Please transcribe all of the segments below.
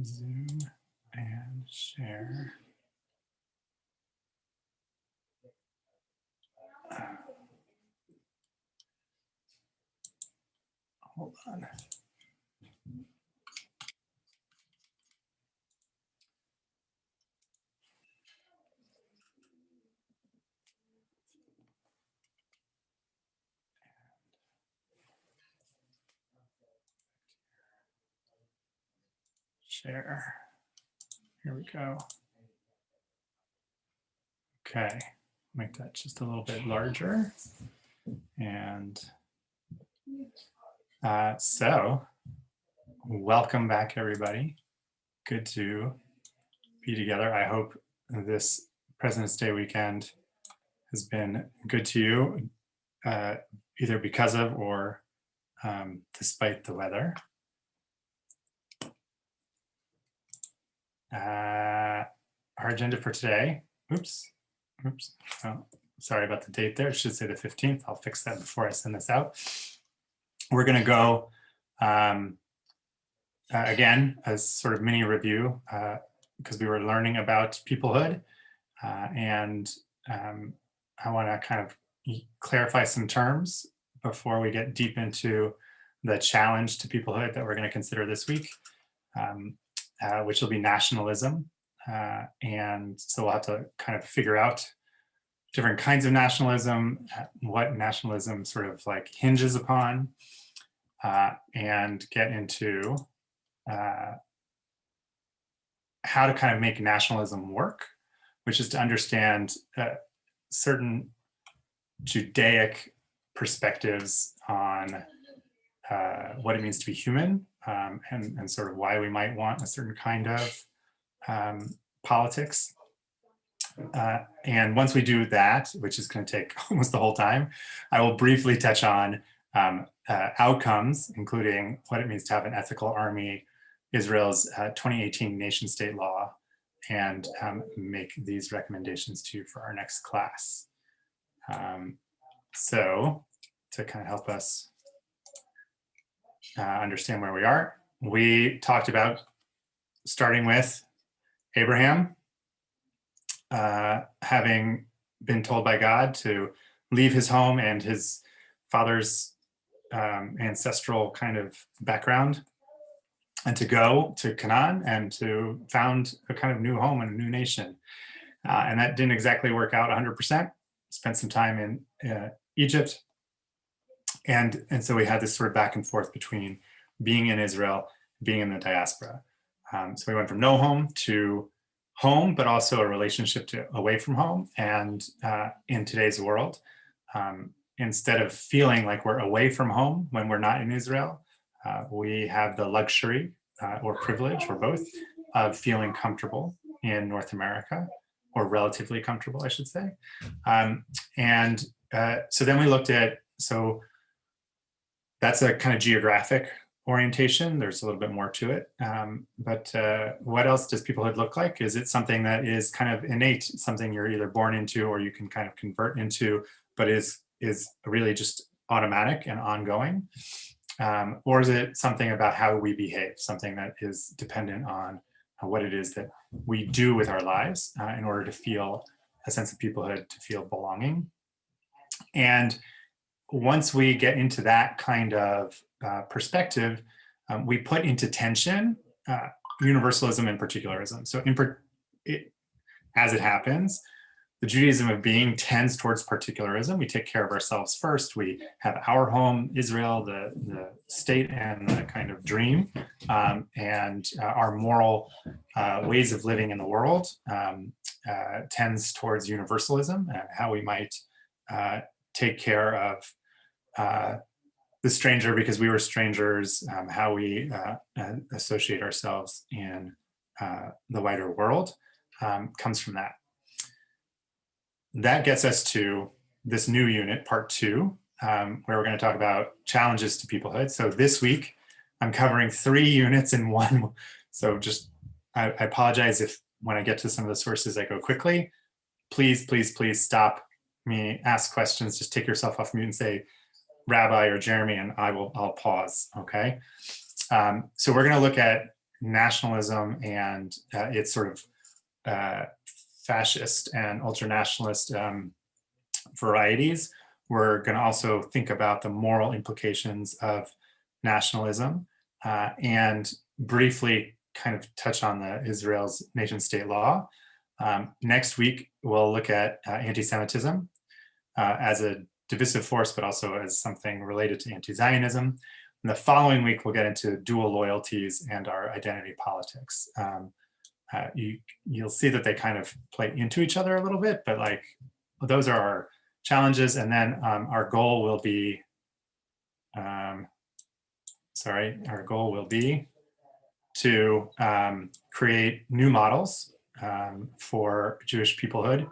Zoom and share. Hold on. Share. Here we go. Okay, make that just a little bit larger. And so welcome back, everybody. Good to be together. I hope this President's Day weekend has been good to you, either because of or despite the weather. Our agenda for today, oops, oh, sorry about the date there. It should say the 15th. I'll fix that before I send this out. We're going to go again, as sort of mini review, because we were learning about peoplehood, and I want to kind of clarify some terms before we get deep into the challenge to peoplehood that we're going to consider this week, which will be nationalism. And so we'll have to kind of figure out different kinds of nationalism, what nationalism sort of like hinges upon, and get into how to kind of make nationalism work, which is to understand certain Judaic perspectives on what it means to be human, and sort of why we might want a certain kind of politics. And once we do that, which is going to take almost the whole time, I will briefly touch on outcomes, including what it means to have an ethical army, Israel's 2018 nation-state law, and make these recommendations to you for our next class. So to kind of help us understand where we are, we talked about starting with Abraham having been told by God to leave his home and his father's ancestral kind of background and to go to Canaan and to found a kind of new home and a new nation. And that didn't exactly work out 100%. Spent some time in Egypt. And so we had this sort of back and forth between being in Israel, being in the diaspora. So we went from no home to home, but also a relationship to away from home. And in today's world, instead of feeling like we're away from home when we're not in Israel, we have the luxury or privilege, or both, of feeling comfortable in North America, or relatively comfortable, I should say. So then we looked at, so that's a kind of geographic orientation. There's a little bit more to it. But what else does peoplehood look like? Is it something that is kind of innate, something you're either born into or you can kind of convert into, but is really just automatic and ongoing? Or is it something about how we behave, something that is dependent on what it is that we do with our lives in order to feel a sense of peoplehood, to feel belonging? And once we get into that kind of perspective, we put into tension universalism and particularism. So as it happens, the Judaism of being tends towards particularism. We take care of ourselves first. We have our home, Israel, the state and the kind of dream, and our moral ways of living in the world tends towards universalism and how we might take care of the stranger because we were strangers, how we associate ourselves in the wider world comes from that. That gets us to this new unit, part 2, where we're going to talk about challenges to peoplehood. So this week, I'm covering 3 units in one. So just, I apologize if when I get to some of the sources, I go quickly. Please, please, please stop me, ask questions, just take yourself off mute and say, Rabbi or Jeremy, and I'll pause, okay? So we're going to look at nationalism and its sort of fascist and ultranationalist varieties, we're going to also think about the moral implications of nationalism and briefly kind of touch on the Israel's nation-state law. Next week, we'll look at anti-Semitism as a divisive force, but also as something related to anti-Zionism. And the following week, we'll get into dual loyalties and our identity politics. You'll see that they kind of play into each other a little bit, but like those are our challenges. And then our goal will be, to create new models for Jewish peoplehood.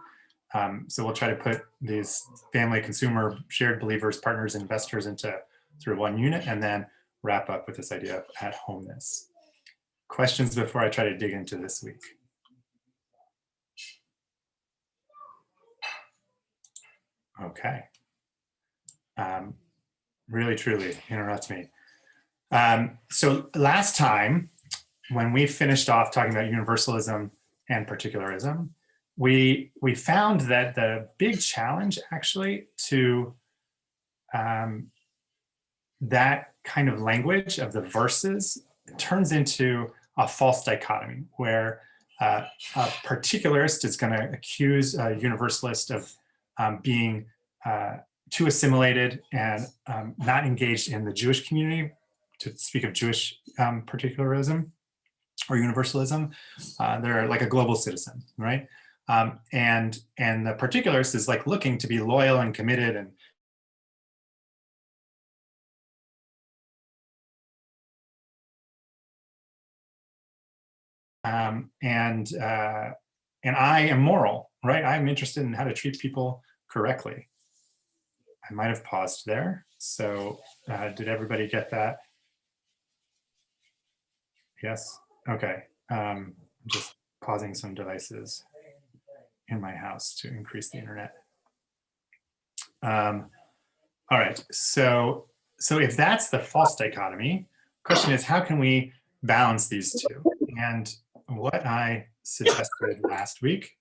So we'll try to put these family, consumer, shared believers, partners, investors into sort of one unit, and then wrap up with this idea of at-homeness. Questions before I try to dig into this week? Okay. Really, truly interrupt me. So last time, when we finished off talking about universalism and particularism, we found that the big challenge actually to that kind of language of the verses turns into a false dichotomy where a particularist is going to accuse a universalist of being too assimilated and not engaged in the Jewish community, to speak of Jewish particularism or universalism. They're like a global citizen, right? And the particularist is like looking to be loyal and committed and I am moral, right? I'm interested in how to treat people correctly. I might have paused there. So did everybody get that? Yes? Okay. I'm just pausing some devices in my house to increase the internet. All right. So if that's the false dichotomy, the question is, how can we balance these two? And what I suggested last week,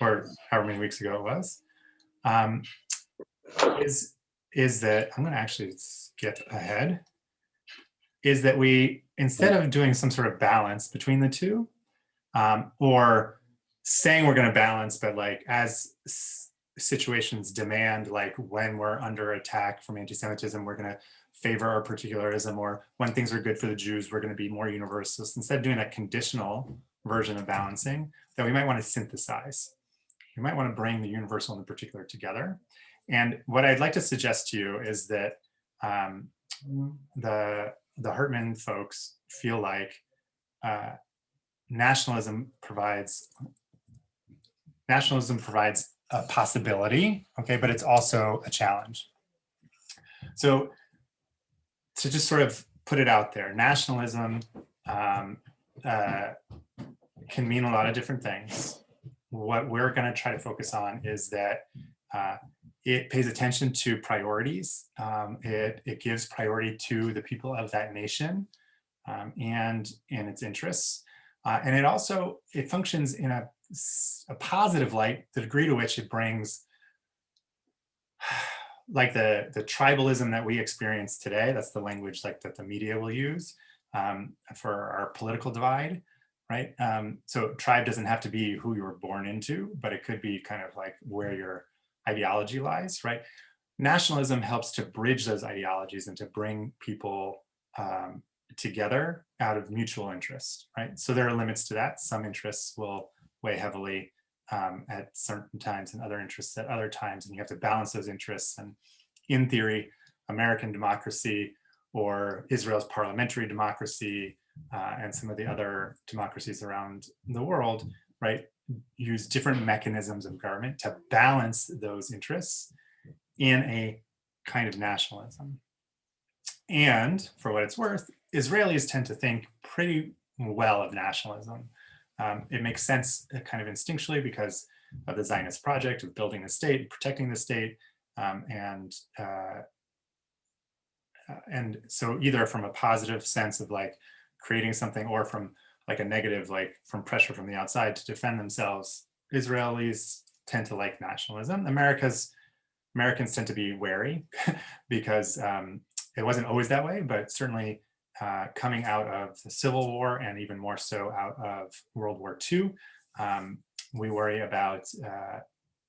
or however many weeks ago it was, is that, I'm going to actually skip ahead, is that we, instead of doing some sort of balance between the two, or saying we're going to balance, but like as situations demand, like when we're under attack from anti-Semitism, we're going to favor our particularism, or when things are good for the Jews, we're going to be more universalist. Instead of doing that conditional version of balancing, that we might want to synthesize. You might want to bring the universal and the particular together. And what I'd like to suggest to you is that the Hartman folks feel like nationalism provides a possibility, okay, but it's also a challenge. So to just sort of put it out there, nationalism can mean a lot of different things. What we're going to try to focus on is that it pays attention to priorities. It gives priority to the people of that nation and its interests. And it functions in a positive light, the degree to which it brings like the tribalism that we experience today. That's the language like that the media will use for our political divide, right? So tribe doesn't have to be who you were born into, but it could be kind of like where your ideology lies, right? Nationalism helps to bridge those ideologies and to bring people together out of mutual interest, right? So there are limits to that. Some interests will weigh heavily at certain times and other interests at other times, and you have to balance those interests. And in theory, American democracy or Israel's parliamentary democracy and some of the other democracies around the world, right, use different mechanisms of government to balance those interests in a kind of nationalism. And for what it's worth, Israelis tend to think pretty well of nationalism. It makes sense kind of instinctually because of the Zionist project of building the state, protecting the state, and so either from a positive sense of like creating something, or from like a negative, like from pressure from the outside to defend themselves. Israelis tend to like nationalism. Americans tend to be wary because it wasn't always that way, but certainly coming out of the Civil War and even more so out of World War II, we worry about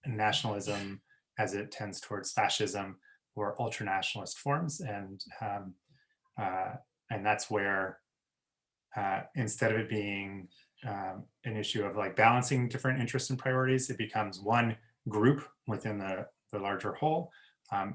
nationalism as it tends towards fascism or ultranationalist forms, and that's where instead of it being an issue of like balancing different interests and priorities, it becomes one group within the larger whole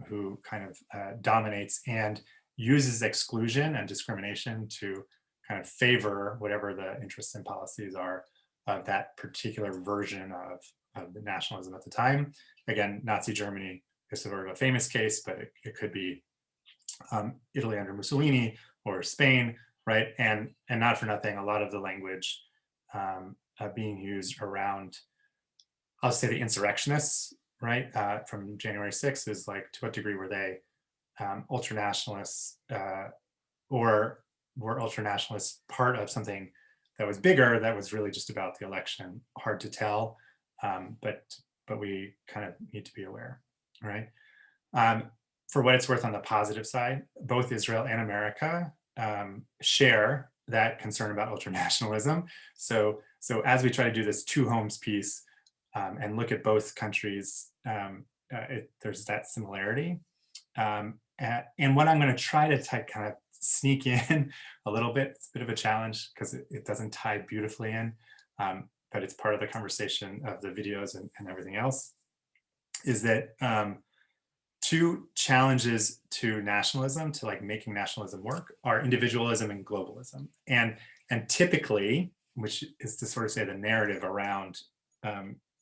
who kind of dominates and uses exclusion and discrimination to kind of favor whatever the interests and policies are of that particular version of the nationalism at the time. Again, Nazi Germany is sort of a famous case, but it could be Italy under Mussolini or Spain, right? And not for nothing, a lot of the language being used around, I'll say, the insurrectionists, right, from January 6th is like, to what degree were they ultranationalists, or were ultranationalists part of something that was bigger, that was really just about the election? Hard to tell, but we kind of need to be aware, right? For what it's worth, on the positive side, both Israel and America share that concern about ultranationalism. So as we try to do this two homes piece and look at both countries, there's that similarity. And what I'm going to try to kind of sneak in a little bit, it's a bit of a challenge because it doesn't tie beautifully in, but it's part of the conversation of the videos and everything else, is that two challenges to nationalism, to like making nationalism work, are individualism and globalism. And typically, which is to sort of say the narrative around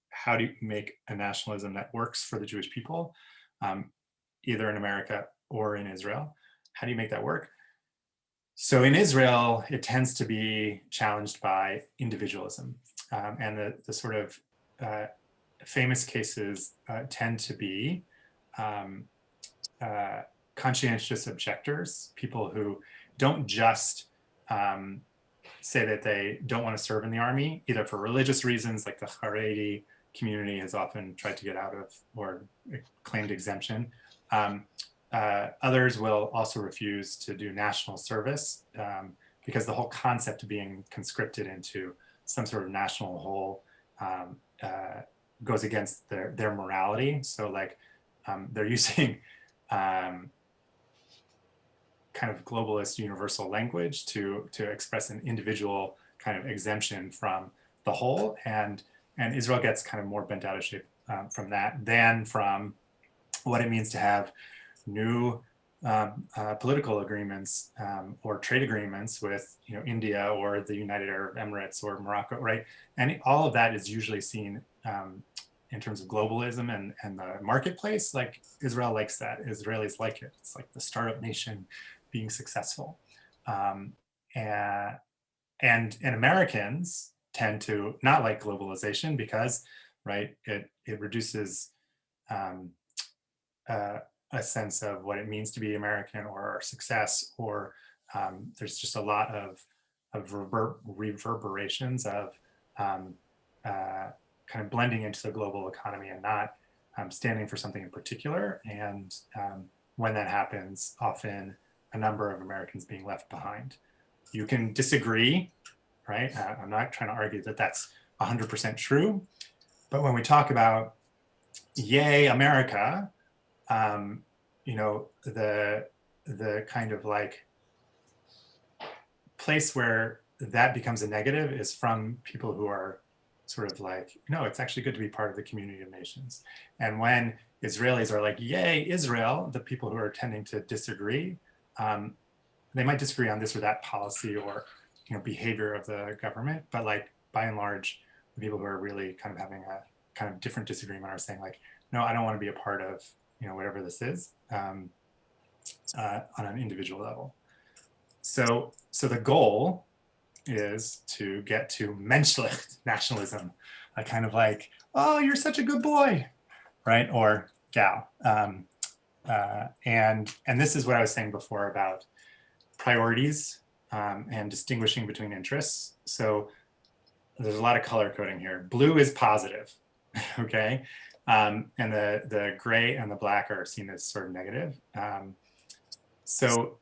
how do you make a nationalism that works for the Jewish people, either in America or in Israel? How do you make that work? So in Israel, it tends to be challenged by individualism. And the sort of famous cases tend to be conscientious objectors, people who don't just say that they don't want to serve in the army, either for religious reasons, like the Haredi community has often tried to get out of or claimed exemption. Others will also refuse to do national service because the whole concept of being conscripted into some sort of national whole goes against their morality. So like they're using kind of globalist universal language to express an individual kind of exemption from the whole, and Israel gets kind of more bent out of shape from that than from what it means to have new political agreements or trade agreements with, you know, India or the United Arab Emirates or Morocco, right? And all of that is usually seen in terms of globalism and the marketplace. Like Israel likes that. Israelis like it. It's like the startup nation being successful. And Americans tend to not like globalization because, right, it reduces a sense of what it means to be American or our success, or there's just a lot of reverberations of kind of blending into the global economy and not standing for something in particular. And when that happens, often a number of Americans being left behind. You can disagree, right? I'm not trying to argue that that's 100% true, but when we talk about, yay, America, you know, the kind of like place where that becomes a negative is from people who are sort of like, no, it's actually good to be part of the community of nations. And when Israelis are like, yay, Israel, the people who are tending to disagree, they might disagree on this or that policy or, you know, behavior of the government, but like by and large, the people who are really kind of having a kind of different disagreement are saying like, no, I don't want to be a part of, you know, whatever this is on an individual level. So the goal is to get to menschlich nationalism, a kind of like, oh, you're such a good boy, right? Or gal. And this is what I was saying before about priorities and distinguishing between interests. So there's a lot of color coding here. Blue is positive, okay? And the gray and the black are seen as sort of negative. So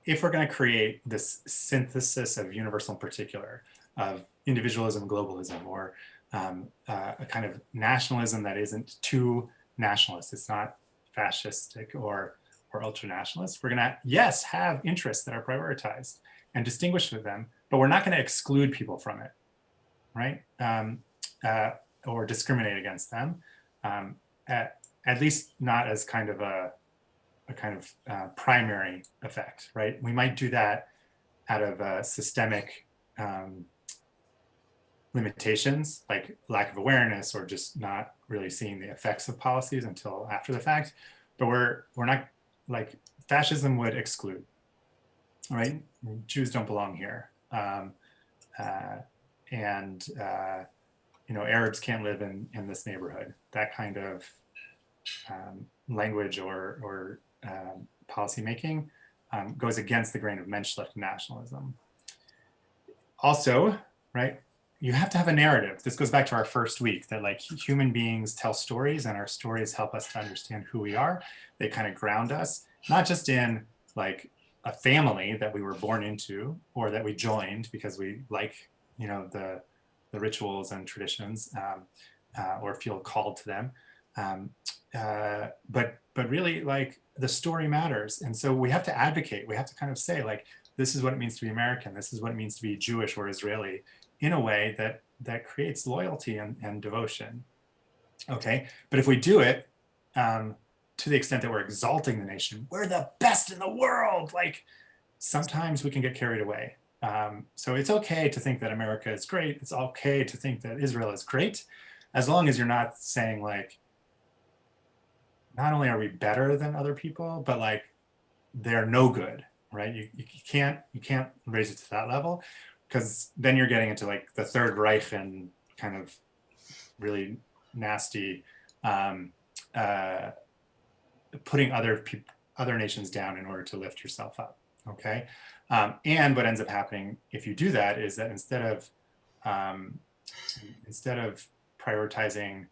if we're going to create this synthesis of universal and particular, of individualism, globalism, or a kind of nationalism that isn't too nationalist, it's not fascistic or ultra-nationalist, we're going to, yes, have interests that are prioritized and distinguish with them, but we're not going to exclude people from it, right? Or discriminate against them, at least not as kind of a primary effect, right? We might do that out of systemic limitations, like lack of awareness or just not really seeing the effects of policies until after the fact. But we're not, like, fascism would exclude, right? Jews don't belong here. Arabs can't live in this neighborhood. That kind of language or policy making goes against the grain of Menschlich nationalism. Also, right, you have to have a narrative. This goes back to our first week, that like human beings tell stories, and our stories help us to understand who we are. They kind of ground us, not just in like a family that we were born into or that we joined because we like, the rituals and traditions, or feel called to them. But really, like, the story matters. And so we have to advocate. We have to kind of say, like, this is what it means to be American. This is what it means to be Jewish or Israeli, in a way that creates loyalty and devotion. Okay, but if we do it to the extent that we're exalting the nation, we're the best in the world, like, sometimes we can get carried away. So it's okay to think that America is great. It's okay to think that Israel is great, as long as you're not saying, like, not only are we better than other people, but like they're no good, right? You can't raise it to that level, because then you're getting into like the Third Reich and kind of really nasty putting other nations down in order to lift yourself up. Okay, and what ends up happening if you do that is that instead of prioritizing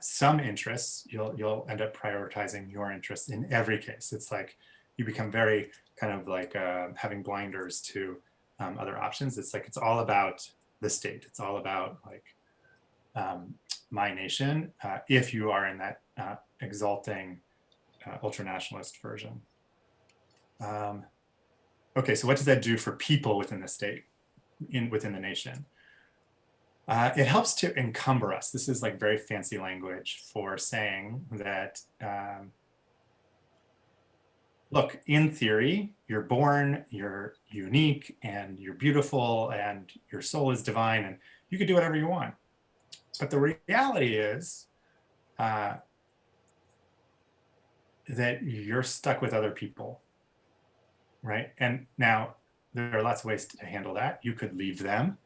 some interests, you'll end up prioritizing your interests in every case. It's like you become very kind of like having blinders to other options. It's like it's all about the state. It's all about like my nation. If you are in that exalting ultranationalist version. Okay, so what does that do for people within the state, within the nation? It helps to encumber us. This is like very fancy language for saying that, look, in theory, you're born, you're unique, and you're beautiful, and your soul is divine, and you can do whatever you want. But the reality is that you're stuck with other people, right? And now there are lots of ways to handle that. You could leave them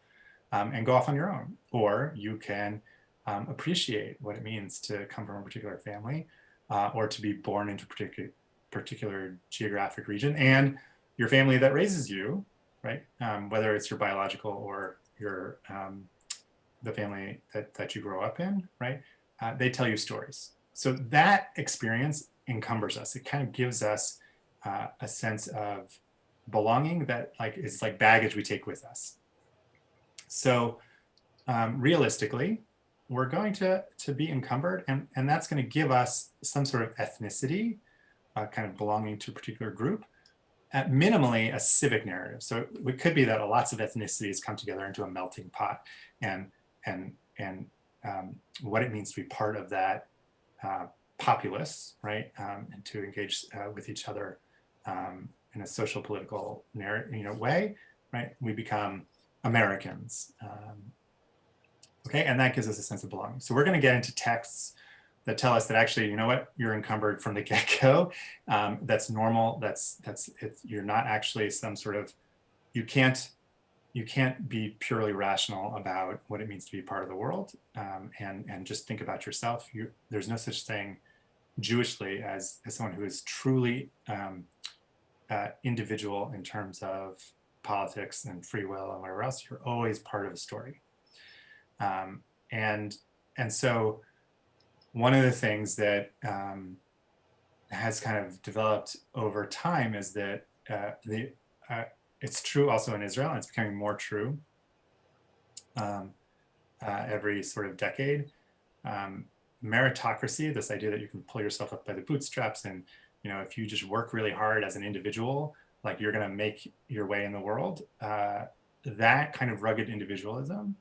and go off on your own, or you can appreciate what it means to come from a particular family, or to be born into a particular geographic region, and your family that raises you, right? Whether it's your biological or your the family that you grow up in, right? They tell you stories. So that experience encumbers us. It kind of gives us a sense of belonging that like is like baggage we take with us. So realistically, we're going to be encumbered, and that's going to give us some sort of ethnicity, kind of belonging to a particular group, at minimally a civic narrative. So it could be that lots of ethnicities come together into a melting pot, and what it means to be part of that populace, right? And to engage with each other in a social political way, right? We become Americans. Okay, and that gives us a sense of belonging. So we're going to get into texts that tell us that actually, you know what, you're encumbered from the get-go. That's normal. That's you're not actually some sort of, you can't be purely rational about what it means to be part of the world, and just think about yourself. There's no such thing Jewishly as someone who is truly individual in terms of politics and free will and whatever else, you're always part of a story. And so one of the things that has kind of developed over time is that it's true also in Israel, and it's becoming more true every sort of decade. Meritocracy, this idea that you can pull yourself up by the bootstraps, and if you just work really hard as an individual, like you're going to make your way in the world. That kind of rugged individualism,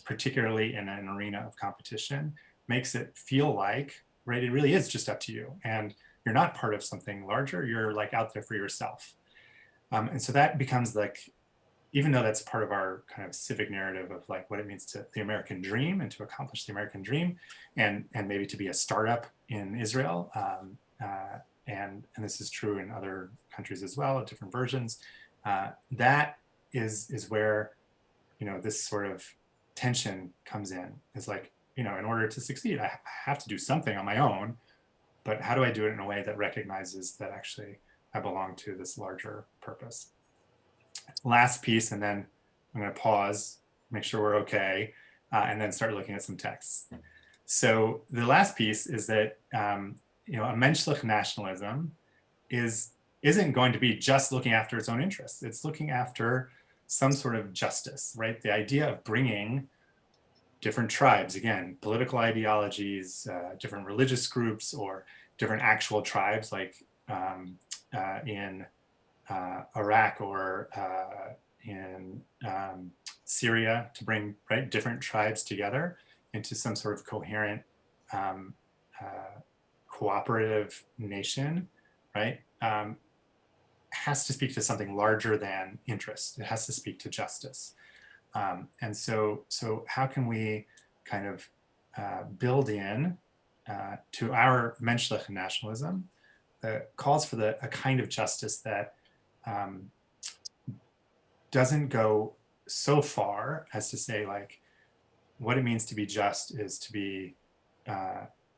particularly in an arena of competition, makes it feel like, right, it really is just up to you, and you're not part of something larger. You're like out there for yourself. And so that becomes like, even though that's part of our kind of civic narrative of like what it means to the American dream and to accomplish the American dream, and maybe to be a startup in Israel, and this is true in other countries as well, different versions. That is where this sort of tension comes in. It's like, in order to succeed, I have to do something on my own, but how do I do it in a way that recognizes that actually I belong to this larger purpose? Last piece, and then I'm going to pause, make sure we're okay, and then start looking at some texts. So the last piece is that a menschlich nationalism isn't going to be just looking after its own interests. It's looking after some sort of justice, right? The idea of bringing different tribes, again, political ideologies, different religious groups, or different actual tribes, like in Iraq or in Syria, to bring different tribes together into some sort of coherent, cooperative nation, right? Has to speak to something larger than interest. It has to speak to justice. And so how can we kind of build in to our menschlich nationalism that calls for a kind of justice that doesn't go so far as to say, like, what it means to be just is to be,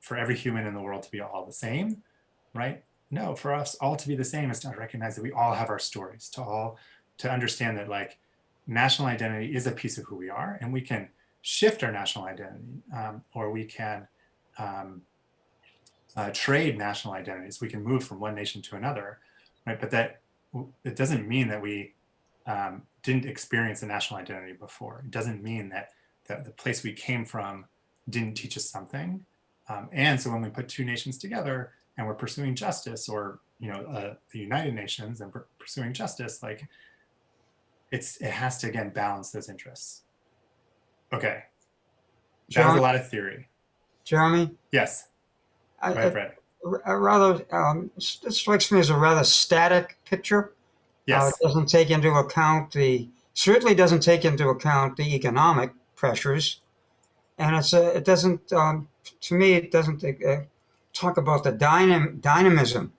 for every human in the world to be all the same, right? No, for us all to be the same is to recognize that we all have our stories, to understand that, like, national identity is a piece of who we are, and we can shift our national identity, or we can trade national identities. We can move from one nation to another, right? But that it doesn't mean that we didn't experience a national identity before. It doesn't mean that the place we came from didn't teach us something. And so when we put two nations together and we're pursuing justice, or the United Nations and pursuing justice, like it has to, again, balance those interests. Okay, that was a lot of theory. Jeremy? Yes. Go ahead, Fred. It strikes me as a rather static picture. Yes. It doesn't take into account certainly doesn't take into account the economic pressures, and it doesn't, to me, it doesn't talk about the dynamism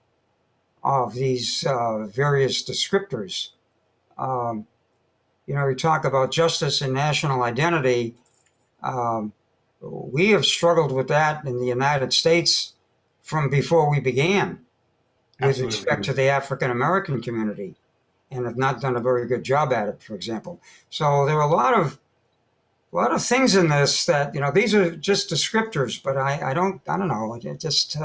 of these various descriptors. We talk about justice and national identity. We have struggled with that in the United States from before we began, with respect to the African American community, and have not done a very good job at it, for example. So there are a lot of things in this that, these are just descriptors, but I don't know. It just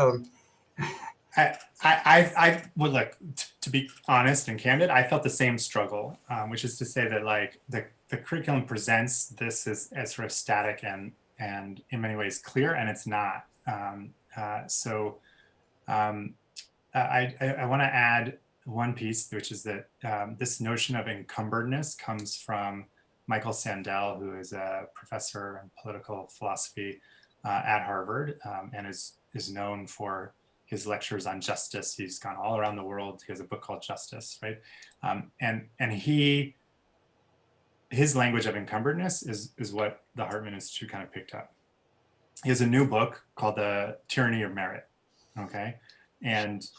I would like to be honest and candid. I felt the same struggle, which is to say that, like, the curriculum presents this as sort of static and in many ways clear, and it's not. So I want to add one piece, which is that this notion of encumberdness comes from Michael Sandel, who is a professor in political philosophy at Harvard, and is known for his lectures on justice. He's gone all around the world. He has a book called Justice, right? And his language of encumberdness is what the Hartman Institute kind of picked up. He has a new book called The Tyranny of Merit, okay? And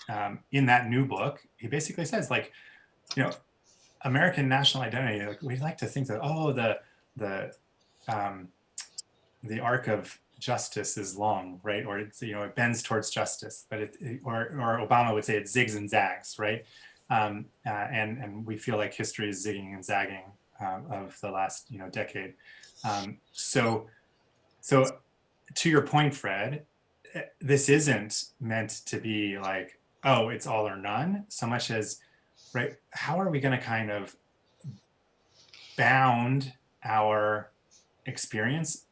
in that new book, he basically says, like, American national identity, like, we like to think that, the arc of justice is long, right? Or it's, it bends towards justice, but or Obama would say it zigs and zags, right? and we feel like history is zigging and zagging of the last decade. So to your point, Fred, this isn't meant to be like, oh, it's all or none, so much as, right, how are we going to kind of bound our experience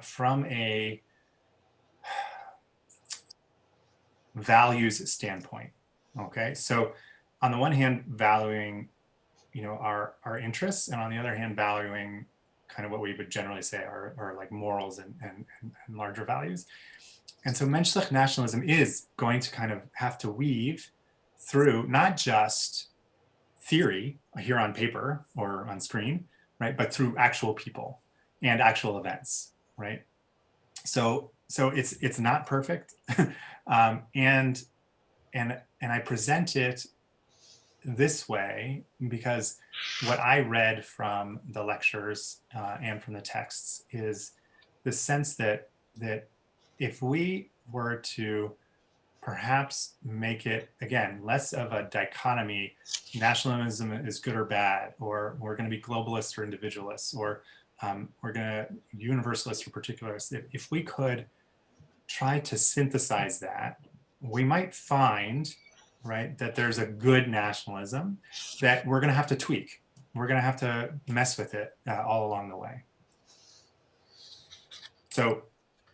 from a values standpoint? Okay, so on the one hand, valuing our interests, and on the other hand, valuing kind of what we would generally say are like morals and larger values. And so menschlich nationalism is going to kind of have to weave through not just theory here on paper or on screen, right, but through actual people and actual events, right? So it's not perfect, and I present it this way because what I read from the lectures and from the texts is the sense that if we were to perhaps make it, again, less of a dichotomy, nationalism is good or bad, or we're going to be globalists or individualists, or we're going to universalists or particularists, if we could try to synthesize that, we might find, right, that there's a good nationalism that we're going to have to tweak. We're going to have to mess with it all along the way. So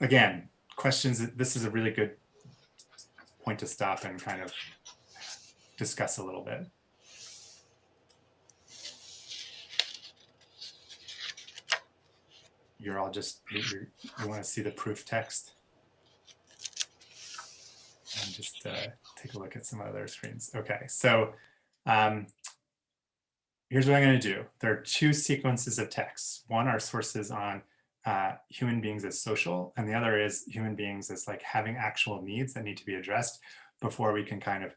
again, questions, this is a really good point to stop and kind of discuss a little bit. You're all just, you want to see the proof text? And just take a look at some other screens. Okay, so here's what I'm going to do. There are two sequences of texts. One are sources on human beings as social, and the other is human beings as like having actual needs that need to be addressed before we can kind of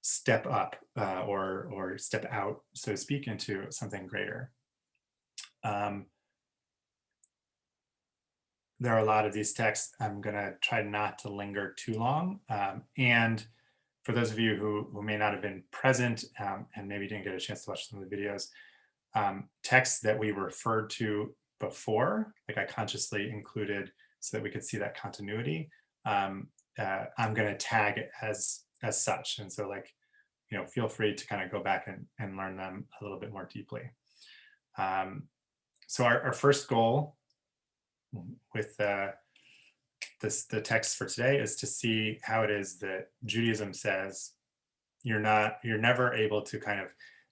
step up or step out, so to speak, into something greater. There are a lot of these texts. I'm going to try not to linger too long. And for those of you who may not have been present and maybe didn't get a chance to watch some of the videos, texts that we referred to before, like I consciously included so that we could see that continuity, I'm going to tag it as such. And so, like, feel free to kind of go back and learn them a little bit more deeply. So our first goal with the text for today is to see how it is that Judaism says you're never able to kind of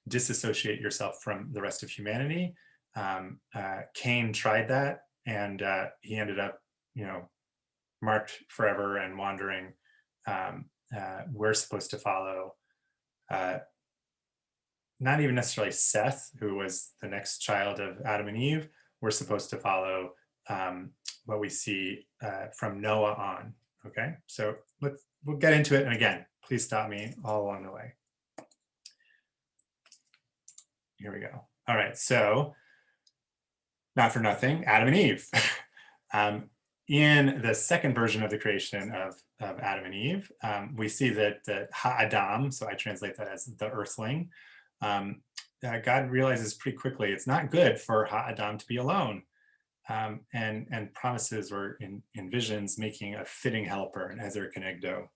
disassociate yourself from the rest of humanity. Cain tried that, and he ended up, marked forever and wandering. We're supposed to follow not even necessarily Seth, who was the next child of Adam and Eve. We're supposed to follow what we see from Noah on. Okay, so we'll get into it. And again, please stop me all along the way. Here we go. All right, so not for nothing, Adam and Eve. In the second version of the creation of Adam and Eve, we see that Ha-Adam, so I translate that as the earthling, God realizes pretty quickly it's not good for Ha-Adam to be alone, and promises or envisions making a fitting helper, an Ezer Kenegdo.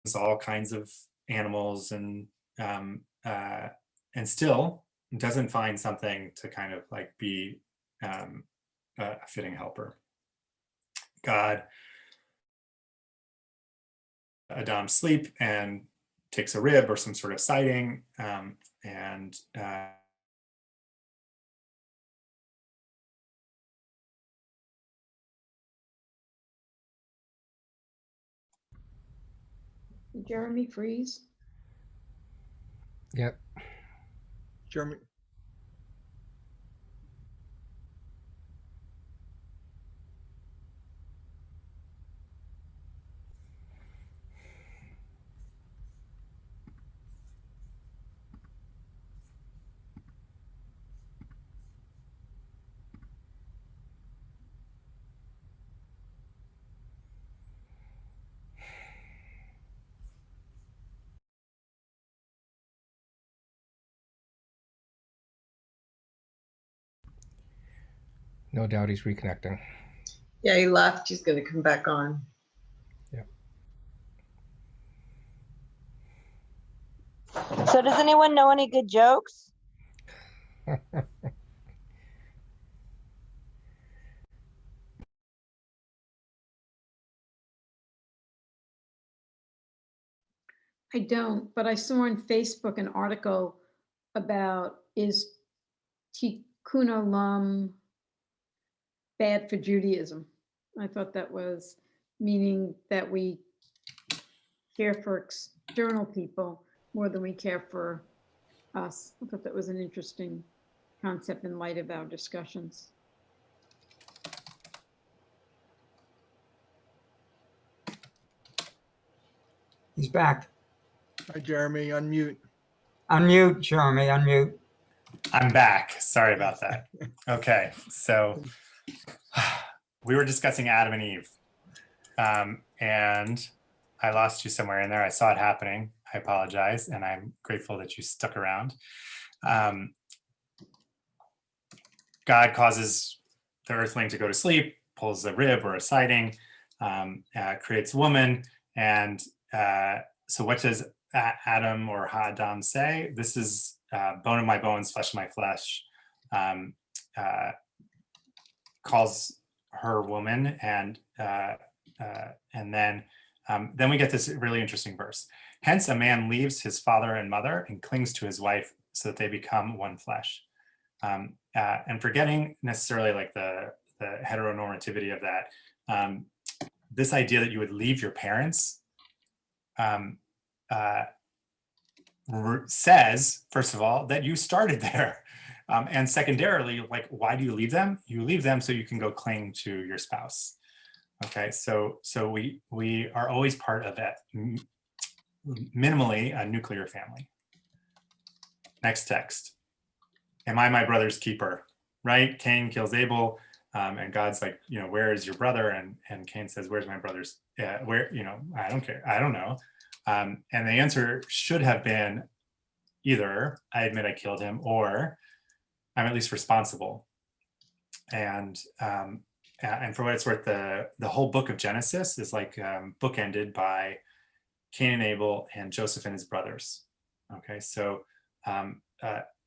There's all kinds of animals and still doesn't find something to kind of like be a fitting helper. God, Adam sleep and takes a rib or some sort of siding, and Jeremy freeze. Yep. Jeremy. No doubt he's reconnecting. Yeah, he left. He's going to come back on. So does anyone know any good jokes? I don't, but I saw on Facebook an article about is Tikkun Olam bad for Judaism? I thought that was meaning that we care for external people more than we care for us. I thought that was an interesting concept in light of our discussions. He's back. Hi, Jeremy, unmute. Unmute, Jeremy, unmute. I'm back. Sorry about that. Okay, so we were discussing Adam and Eve, and I lost you somewhere in there. I saw it happening. I apologize, and I'm grateful that you stuck around. God causes the earthling to go to sleep, pulls a rib or a siding, creates a woman, and so what does Adam or Ha'adam say? This is bone of my bones, flesh of my flesh. Calls her woman, and then we get this really interesting verse. Hence, a man leaves his father and mother and clings to his wife, so that they become one flesh. And forgetting necessarily like the heteronormativity of that, this idea that you would leave your parents says, first of all, that you started there. And secondarily, like, why do you leave them? You leave them so you can go cling to your spouse. Okay, so we are always part of that, minimally a nuclear family. Next text. Am I my brother's keeper? Right? Cain kills Abel, and God's like, where is your brother? And Cain says, where's my brother's? Where, I don't care. I don't know. And the answer should have been either I admit I killed him, or I'm at least responsible. And for what it's worth, the whole book of Genesis is like bookended by Cain and Abel and Joseph and his brothers. Okay, so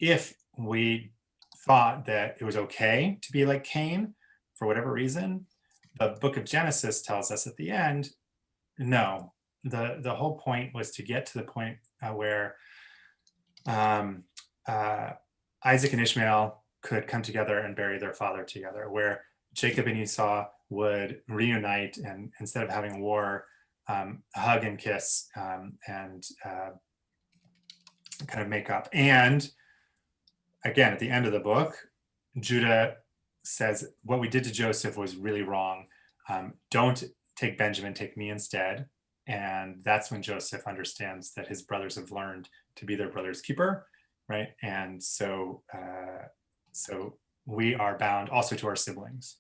if we thought that it was okay to be like Cain for whatever reason, the book of Genesis tells us at the end, no. The whole point was to get to the point where Isaac and Ishmael could come together and bury their father together, where Jacob and Esau would reunite, and instead of having war, hug and kiss, and kind of make up. And again, at the end of the book, Judah says, what we did to Joseph was really wrong. Don't take Benjamin, take me instead. And that's when Joseph understands that his brothers have learned to be their brother's keeper, right? And so we are bound also to our siblings.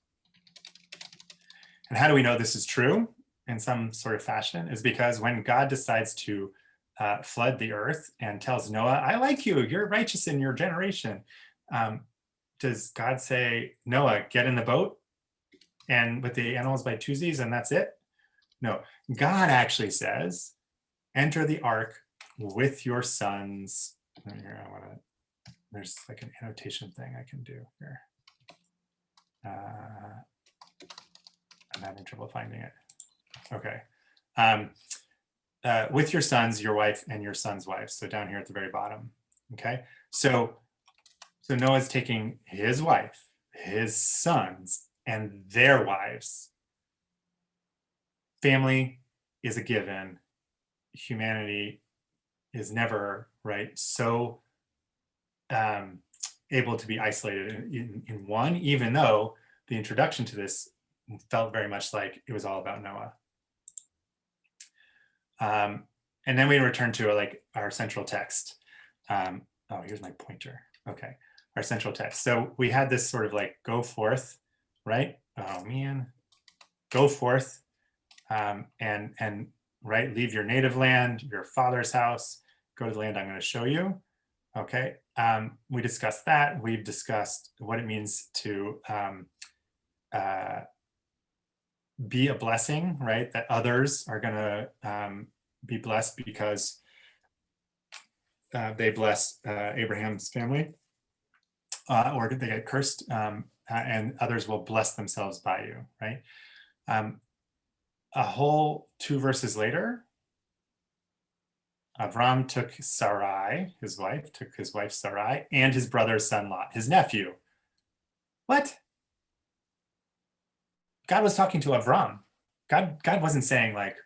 And how do we know this is true in some sort of fashion? Is because when God decides to flood the earth and tells Noah, I like you, you're righteous in your generation. Does God say, Noah, get in the boat and with the animals by twosies and that's it? No, God actually says, enter the ark with your sons. Here, there's like an annotation thing I can do here. I'm having trouble finding it. Okay. With your sons, your wife, and your son's wife. So down here at the very bottom. Okay. So Noah's taking his wife, his sons, and their wives. Family is a given. Humanity is never, right, so able to be isolated in one, even though the introduction to this felt very much like it was all about Noah. And then we return to like our central text. Oh, here's my pointer. Okay, our central text. So we had this sort of like go forth, right? Oh man, go forth, and right, leave your native land, your father's house, go to the land I'm going to show you. Okay, we discussed that. We've discussed what it means to be a blessing, right? That others are going to be blessed because they bless Abraham's family, or they get cursed, and others will bless themselves by you, right? A whole 2 verses later, Avram took Sarai, his wife, Sarai, and his brother's son Lot, his nephew. What? God was talking to Avram. God wasn't saying like,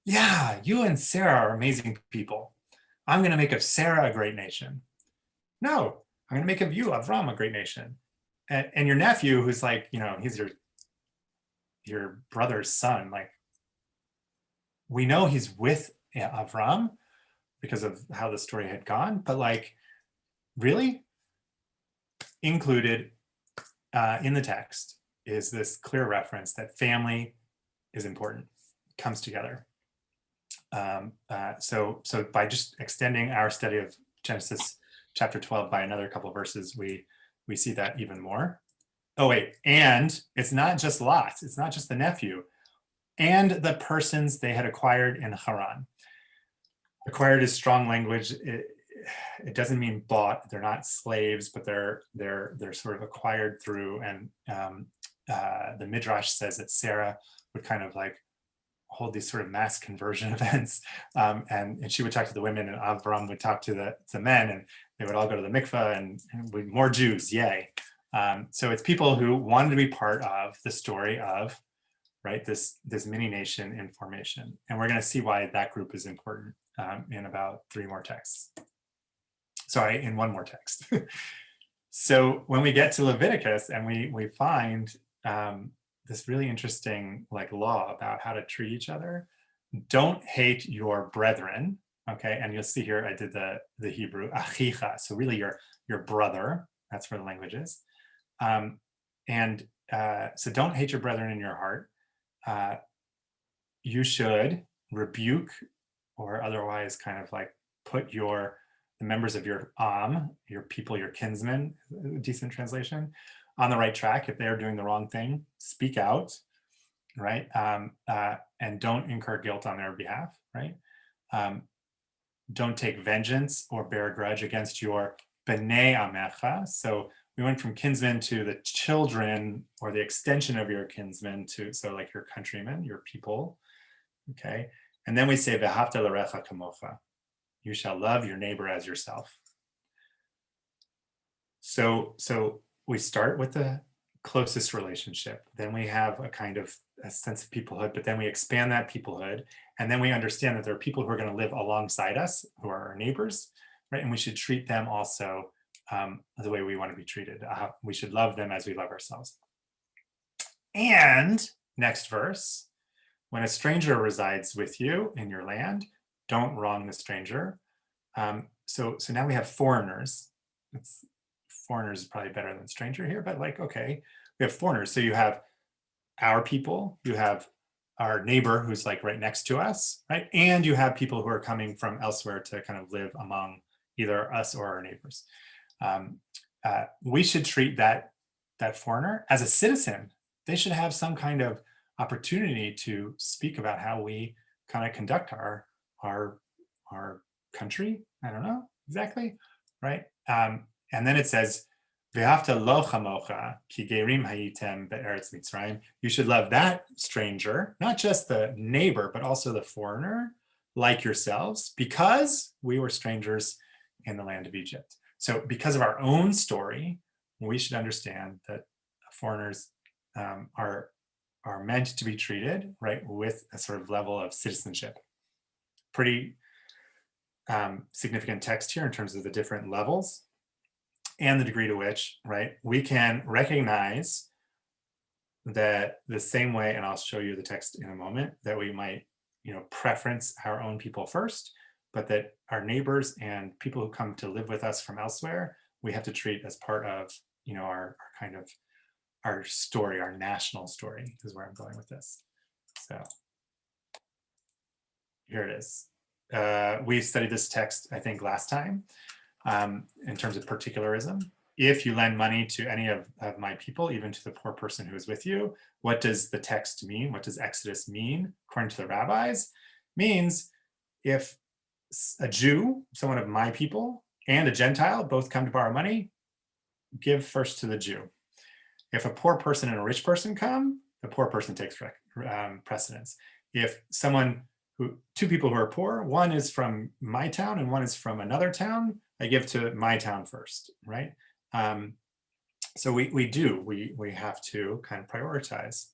yeah, you and Sarah are amazing people. I'm going to make of Sarah a great nation. No, I'm going to make of you, Avram, a great nation. And your nephew, who's like, he's your brother's son. Like, we know he's with Avram because of how the story had gone, but like, really? Included in the text is this clear reference that family is important, comes together. So by just extending our study of Genesis chapter 12 by another couple of verses, we see that even more. Oh wait, and it's not just Lot, it's not just the nephew, and the persons they had acquired in Haran. Acquired is strong language. It doesn't mean bought. They're not slaves, but they're sort of acquired through. And the Midrash says that Sarah would kind of like hold these sort of mass conversion events, and she would talk to the women, and Avram would talk to the men, and they would all go to the mikveh, and more Jews, yay! So it's people who wanted to be part of the story of, right, this mini nation in formation, and we're going to see why that group is important in about 3 more texts. Sorry, in 1 more text. So when we get to Leviticus and we find this really interesting like law about how to treat each other. Don't hate your brethren, okay? And you'll see here I did the Hebrew, achicha, so really your brother, that's where the language is. So don't hate your brethren in your heart. You should rebuke or otherwise kind of like put the members of your your people, your kinsmen, decent translation, on the right track. If they're doing the wrong thing, speak out, right? And don't incur guilt on their behalf, right? Don't take vengeance or bear a grudge against your b'nei amecha. So we went from kinsmen to the children or the extension of your kinsmen to, so like your countrymen, your people, okay? And then we say v'ahavta l'recha kamocha. You shall love your neighbor as yourself. So we start with the closest relationship. Then we have a kind of a sense of peoplehood, but then we expand that peoplehood. And then we understand that there are people who are going to live alongside us, who are our neighbors, right? And we should treat them also the way we want to be treated. We should love them as we love ourselves. And next verse, when a stranger resides with you in your land, don't wrong the stranger. So now we have foreigners. Foreigners is probably better than stranger here, but like, okay, we have foreigners. So you have our people, you have our neighbor who's like right next to us, right? And you have people who are coming from elsewhere to kind of live among either us or our neighbors. We should treat that foreigner as a citizen. They should have some kind of opportunity to speak about how we kind of conduct our country. I don't know exactly, right? And then it says, "Ve'afta lo chamocha ki gerim hayitem be'eretz Mitzrayim." You should love that stranger, not just the neighbor, but also the foreigner, like yourselves, because we were strangers in the land of Egypt. So because of our own story, we should understand that foreigners are meant to be treated, right, with a sort of level of citizenship. Pretty significant text here in terms of the different levels and the degree to which, right, we can recognize that the same way, and I'll show you the text in a moment, that we might, preference our own people first, but that our neighbors and people who come to live with us from elsewhere, we have to treat as part of, our kind of our story, our national story is where I'm going with this. So here it is. We studied this text, I think, last time in terms of particularism. if you lend money to any of my people, even to the poor person who is with you, what does the text mean? What does Exodus mean? According to the rabbis, means if a Jew, someone of my people, and a Gentile both come to borrow money, give first to the Jew. If a poor person and a rich person come, the poor person takes precedence. If two people who are poor, one is from my town and one is from another town, I give to my town first, right? So we have to kind of prioritize.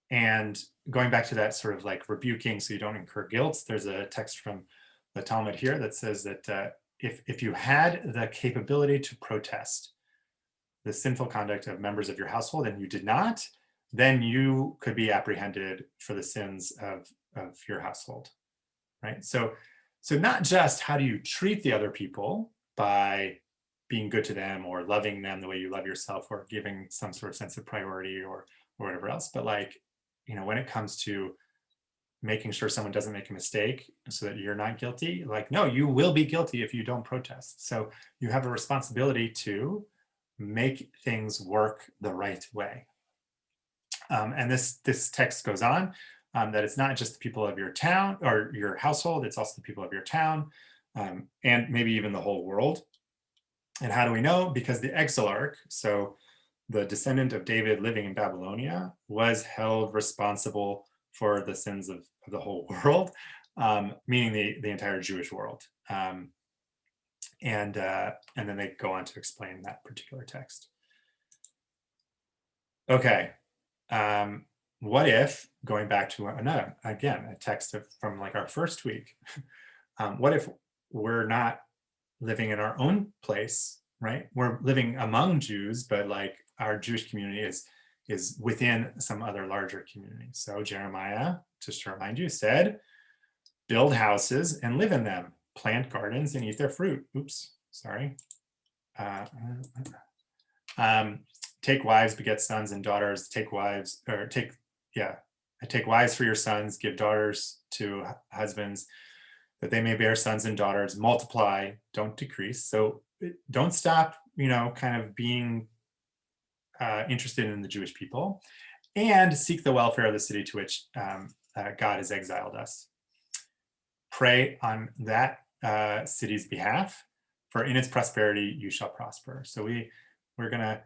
And going back to that sort of like rebuking so you don't incur guilt, there's a text from the Talmud here that says that if you had the capability to protest the sinful conduct of members of your household and you did not, then you could be apprehended for the sins of your household, right? So not just how do you treat the other people by being good to them or loving them the way you love yourself or giving some sort of sense of priority or whatever else, but like, when it comes to making sure someone doesn't make a mistake so that you're not guilty, like, no, you will be guilty if you don't protest. So you have a responsibility to make things work the right way. And this text goes on that it's not just the people of your town or your household, it's also the people of your town and maybe even the whole world. And how do we know? Because the exilarch, so the descendant of David living in Babylonia, was held responsible for the sins of the whole world, meaning the entire Jewish world. And then they go on to explain that particular text. Okay. What if, going back to a text from like our first week, what if we're not living in our own place, right? We're living among Jews, but like our Jewish community is within some other larger community. So Jeremiah, just to remind you, said, build houses and live in them, plant gardens and eat their fruit. Oops, sorry. Take wives, beget sons and daughters, take wives for your sons, give daughters to husbands, that they may bear sons and daughters, multiply, don't decrease. So don't stop, kind of being interested in the Jewish people, and seek the welfare of the city to which God has exiled us. Pray on that city's behalf, for in its prosperity you shall prosper. So we're gonna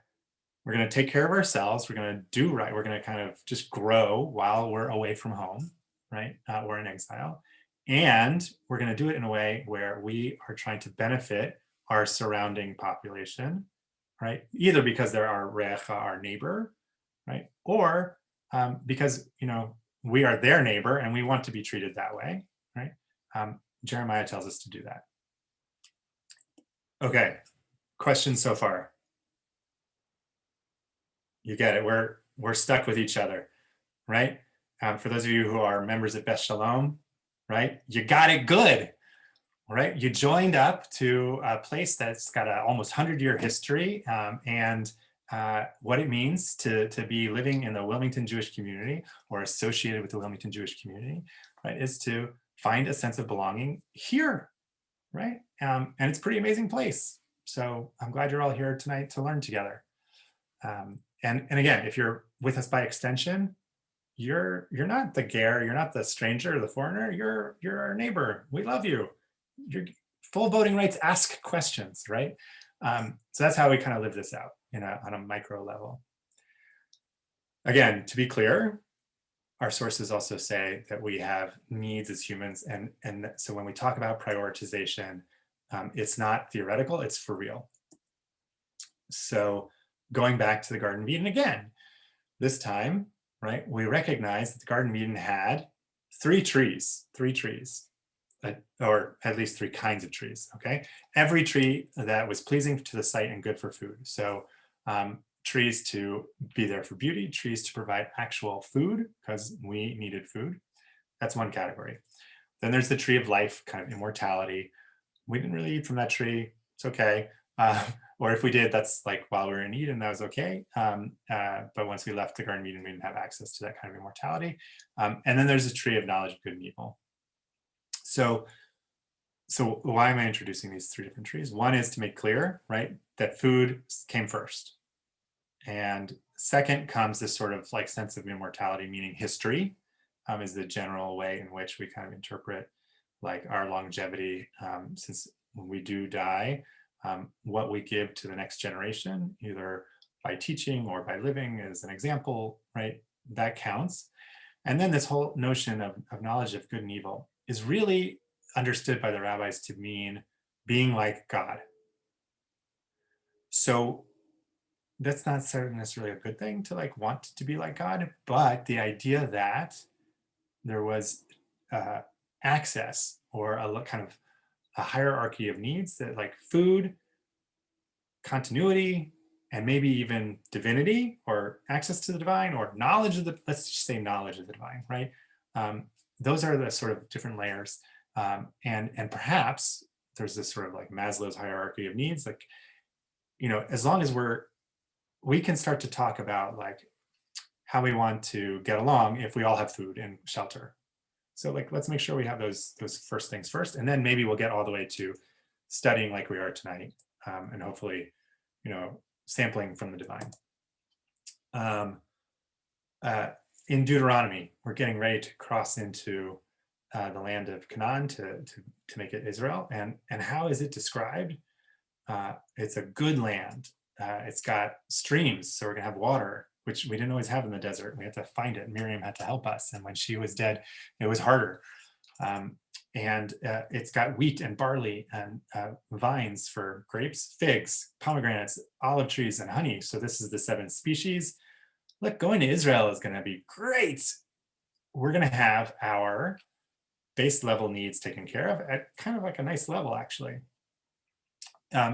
take care of ourselves. We're gonna do right. We're gonna kind of just grow while we're away from home, right? We're in exile. And we're going to do it in a way where we are trying to benefit our surrounding population, right? Either because they're our recha, our neighbor, right? Or because, we are their neighbor and we want to be treated that way, right? Jeremiah tells us to do that. Okay, questions so far? You get it. We're stuck with each other, right? For those of you who are members at Beth Shalom, right? You got it good, right? You joined up to a place that's got an almost 100-year history, and what it means to be living in the Wilmington Jewish community or associated with the Wilmington Jewish community, right, is to find a sense of belonging here, right? And it's a pretty amazing place. So I'm glad you're all here tonight to learn together. And again, if you're with us by extension, you're not the ger, you're not the stranger or the foreigner, you're our neighbor. We love you. You're full voting rights, ask questions, right? So that's how we kind of live this out on a micro level. Again, to be clear, our sources also say that we have needs as humans. And so when we talk about prioritization, it's not theoretical, it's for real. So going back to the Garden of Eden again, this time, right, we recognize that the Garden of Eden had three trees, or at least three kinds of trees, okay? Every tree that was pleasing to the sight and good for food. So trees to be there for beauty, trees to provide actual food because we needed food. That's one category. Then there's the tree of life, kind of immortality. We didn't really eat from that tree, it's okay. Or if we did, that's like while we were in Eden, that was okay. But once we left the Garden of Eden, we didn't have access to that kind of immortality. And then there's a tree of knowledge of good and evil. So So why am I introducing these three different trees? One is to make clear, right, that food came first. And second comes this sort of like sense of immortality, meaning history is the general way in which we kind of interpret like our longevity, since when we do die, what we give to the next generation, either by teaching or by living as an example, right, that counts. And then this whole notion of knowledge of good and evil is really understood by the rabbis to mean being like God. So that's not necessarily a good thing to like want to be like God, but the idea that there was access or a kind of a hierarchy of needs, that like food, continuity, and maybe even divinity or access to the divine or knowledge of the, let's just say knowledge of the divine, right? Those are the sort of different layers. And perhaps there's this sort of like Maslow's hierarchy of needs, like, you know, as long as we can start to talk about like how we want to get along if we all have food and shelter. So like, let's make sure we have those first things first, and then maybe we'll get all the way to studying like we are tonight, and hopefully, you know, sampling from the divine. In Deuteronomy, we're getting ready to cross into the land of Canaan to make it Israel. And how is it described? It's a good land. It's got streams, so we're gonna have water, which we didn't always have in the desert. We had to find it. Miriam had to help us. And when she was dead, it was harder. And it's got wheat and barley and vines for grapes, figs, pomegranates, olive trees, and honey. So this is the 7 species. Look, going to Israel is going to be great. We're going to have our base level needs taken care of at kind of like a nice level, actually.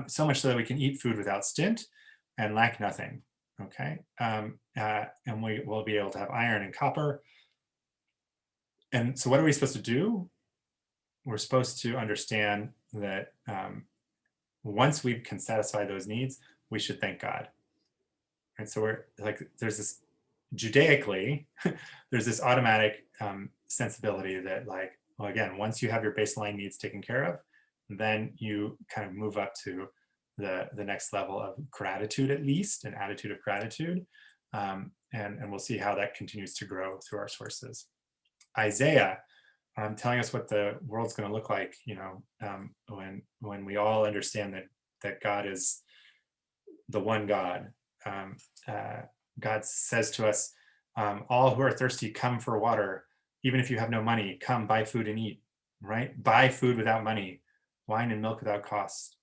So much so that we can eat food without stint and lack nothing. Okay. And we will be able to have iron and copper. And so what are we supposed to do? We're supposed to understand that once we can satisfy those needs, we should thank God. And so we're like, there's this Judaically, there's this automatic sensibility that like, well, again, once you have your baseline needs taken care of, then you kind of move up to the next level of gratitude, at least an attitude of gratitude. And we'll see how that continues to grow through our sources. Isaiah, telling us what the world's going to look like, you know, when we all understand that God is the one God. God says to us, all who are thirsty, come for water. Even if you have no money, come buy food and eat, right? Buy food without money, wine and milk without cost.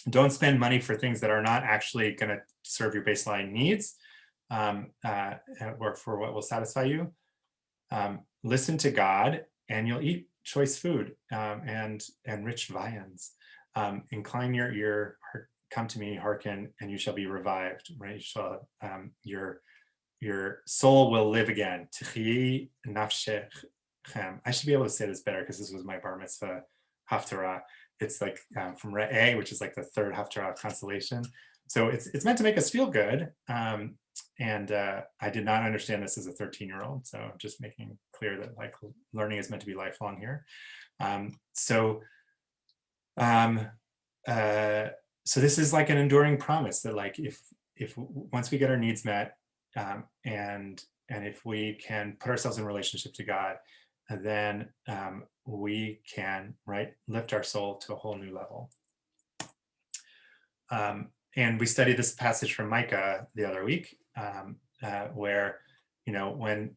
Don't spend money for things that are not actually going to serve your baseline needs, or for what will satisfy you. Listen to God and you'll eat choice food and rich viands. Incline your ear, come to me, hearken, and you shall be revived, right? You shall, your soul will live again. T'chi nafshechem. I should be able to say this better because this was my bar mitzvah haftarah. It's like from Re'eh, which is like the third haftarah of consolation. So it's meant to make us feel good. And I did not understand this as a 13-year-old. So just making clear that like learning is meant to be lifelong here. So this is like an enduring promise that like if once we get our needs met, and if we can put ourselves in relationship to God, then we can, right, lift our soul to a whole new level. And we studied this passage from Micah the other week, where, you know, when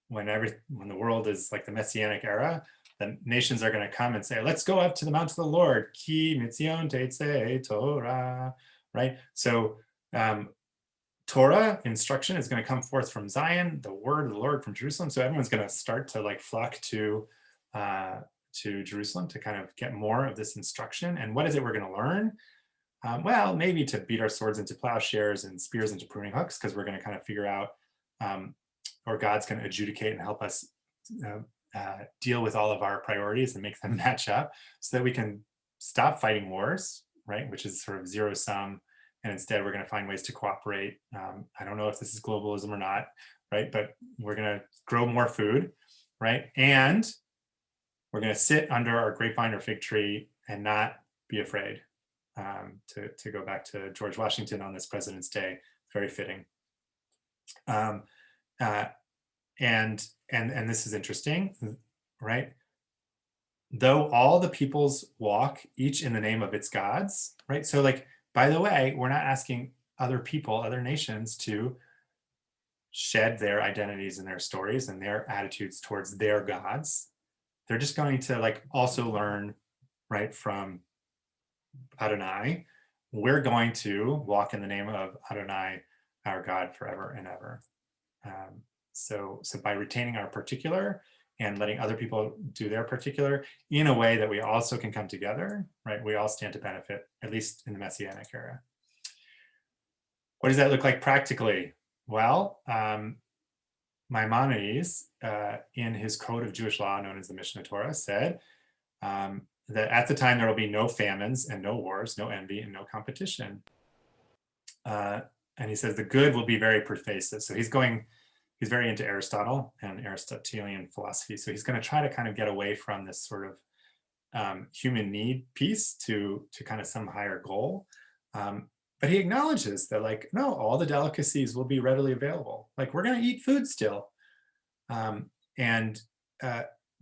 the world is like the Messianic era, the nations are going to come and say, let's go up to the mount of the Lord, ki mitzion teitze Torah, right? So Torah instruction is going to come forth from Zion, the word of the Lord from Jerusalem. So everyone's going to start to like flock to Jerusalem to kind of get more of this instruction. And what is it we're going to learn? Well, maybe to beat our swords into plowshares and spears into pruning hooks, because we're going to kind of figure out, or God's going to adjudicate and help us deal with all of our priorities and make them match up so that we can stop fighting wars, right? Which is sort of zero sum. And instead, we're going to find ways to cooperate. I don't know if this is globalism or not, right? But we're going to grow more food, right? And we're going to sit under our grapevine or fig tree and not be afraid. To go back to George Washington on this President's Day, very fitting. And this is interesting, right? Though all the peoples walk each in the name of its gods, right? So like, by the way, we're not asking other people, other nations to shed their identities and their stories and their attitudes towards their gods. They're just going to like also learn, right, from Adonai. We're going to walk in the name of Adonai, our God, forever and ever. So by retaining our particular and letting other people do their particular in a way that we also can come together, right? We all stand to benefit, at least in the Messianic era. What does that look like practically? Well, Maimonides, in his Code of Jewish Law, known as the Mishnah Torah, said that at the time there will be no famines and no wars, no envy and no competition. And he says the good will be very pervasive. So he's very into Aristotle and Aristotelian philosophy. So he's going to try to kind of get away from this sort of human need piece to kind of some higher goal. But he acknowledges that like, no, all the delicacies will be readily available. Like we're going to eat food still. But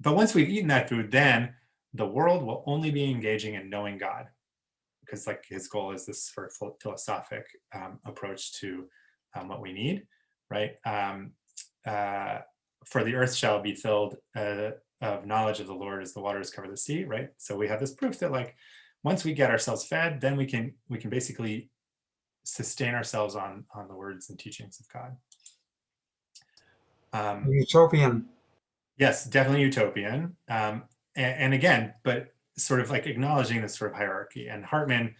once we've eaten that food, then the world will only be engaging in knowing God, because like his goal is this sort of philosophic approach to what we need, right? For the earth shall be filled of knowledge of the Lord as the waters cover the sea, right? So we have this proof that like, once we get ourselves fed, then we can basically sustain ourselves on the words and teachings of God. Utopian. Yes, definitely utopian. And again, but sort of like acknowledging this sort of hierarchy. And Hartman,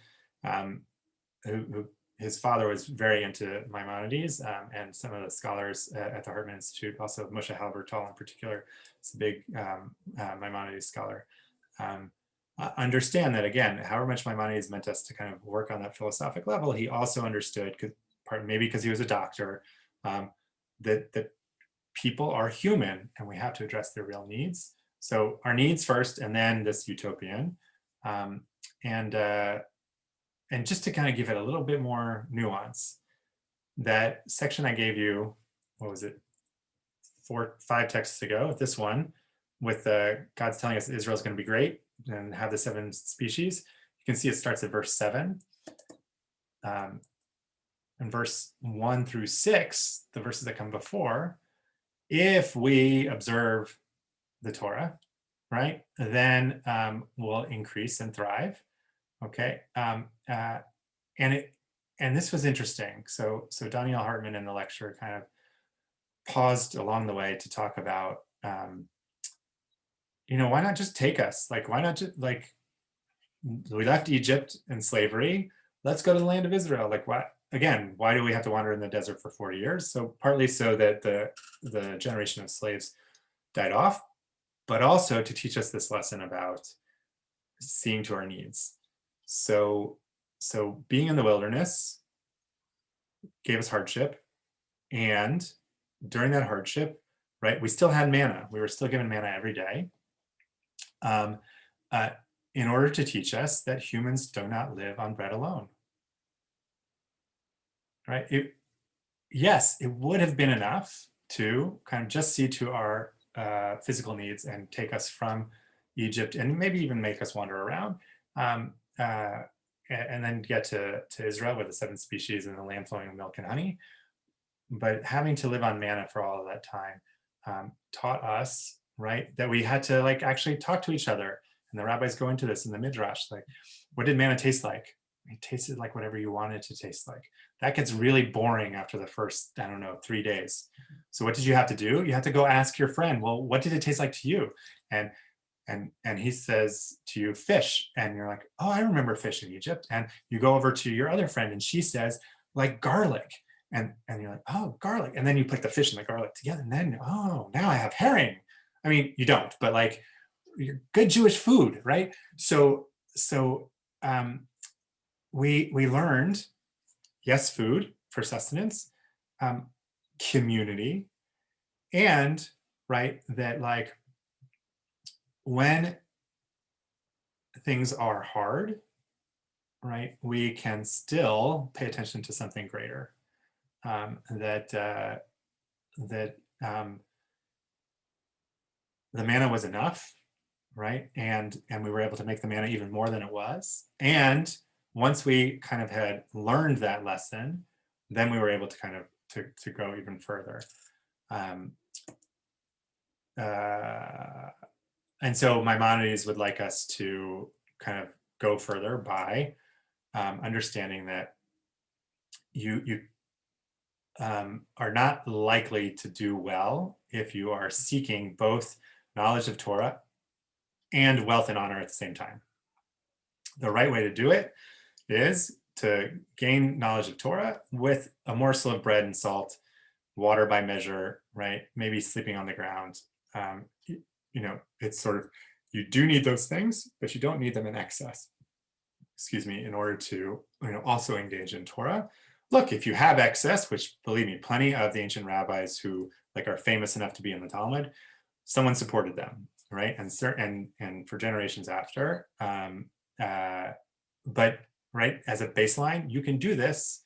who his father was very into Maimonides, and some of the scholars at the Hartman Institute, also Moshe Halbertal in particular, is a big Maimonides scholar, understand that, again, however much Maimonides meant us to kind of work on that philosophic level, he also understood, maybe because he was a doctor, that people are human and we have to address their real needs. So our needs first, and then this utopian. And just to kind of give it a little bit more nuance, that section I gave you, what was it, 5 texts ago, this one, with God's telling us Israel's going to be great and have the 7 species, you can see it starts at verse 7. And verse 1 through 6, the verses that come before, if we observe the Torah, right, then we'll increase and thrive. Okay, and this was interesting. So Daniel Hartman in the lecture kind of paused along the way to talk about, why not just take us? Like, why not just, like, we left Egypt in slavery, let's go to the land of Israel. Like, why do we have to wander in the desert for 40 years? So partly so that the generation of slaves died off, but also to teach us this lesson about seeing to our needs. So being in the wilderness gave us hardship, and during that hardship, right, we still had manna. We were still given manna every day, in order to teach us that humans do not live on bread alone. Right? Yes, it would have been enough to kind of just see to our physical needs and take us from Egypt and maybe even make us wander around, and then get to Israel with the 7 species and the land flowing with milk and honey. But having to live on manna for all of that time taught us, right, that we had to like actually talk to each other. And the rabbis go into this in the Midrash, like, what did manna taste like? It tasted like whatever you wanted it to taste like. That gets really boring after the first, 3 days. So what did you have to do? You have to go ask your friend, well, what did it taste like to you? And he says to you, fish. And you're like, oh, I remember fish in Egypt. And you go over to your other friend and she says, like garlic. And you're like, oh, garlic. And then you put the fish and the garlic together. And then, oh, now I have herring. I mean, you don't, but like good Jewish food, right? So we learned, yes, food for sustenance, community, and right, that like when things are hard, right, we can still pay attention to something greater. The manna was enough, right? And we were able to make the manna even more than it was. And once we kind of had learned that lesson, then we were able to kind of to go even further. And so Maimonides would like us to kind of go further by understanding that you are not likely to do well if you are seeking both knowledge of Torah and wealth and honor at the same time. The right way to do it is to gain knowledge of Torah with a morsel of bread and salt, water by measure, right? Maybe sleeping on the ground. You know, it's sort of, you do need those things, but you don't need them in excess, excuse me, in order to, you know, also engage in Torah. Look, if you have excess, which believe me, plenty of the ancient rabbis who like are famous enough to be in the Talmud, someone supported them, right? And for generations after, but right, as a baseline, you can do this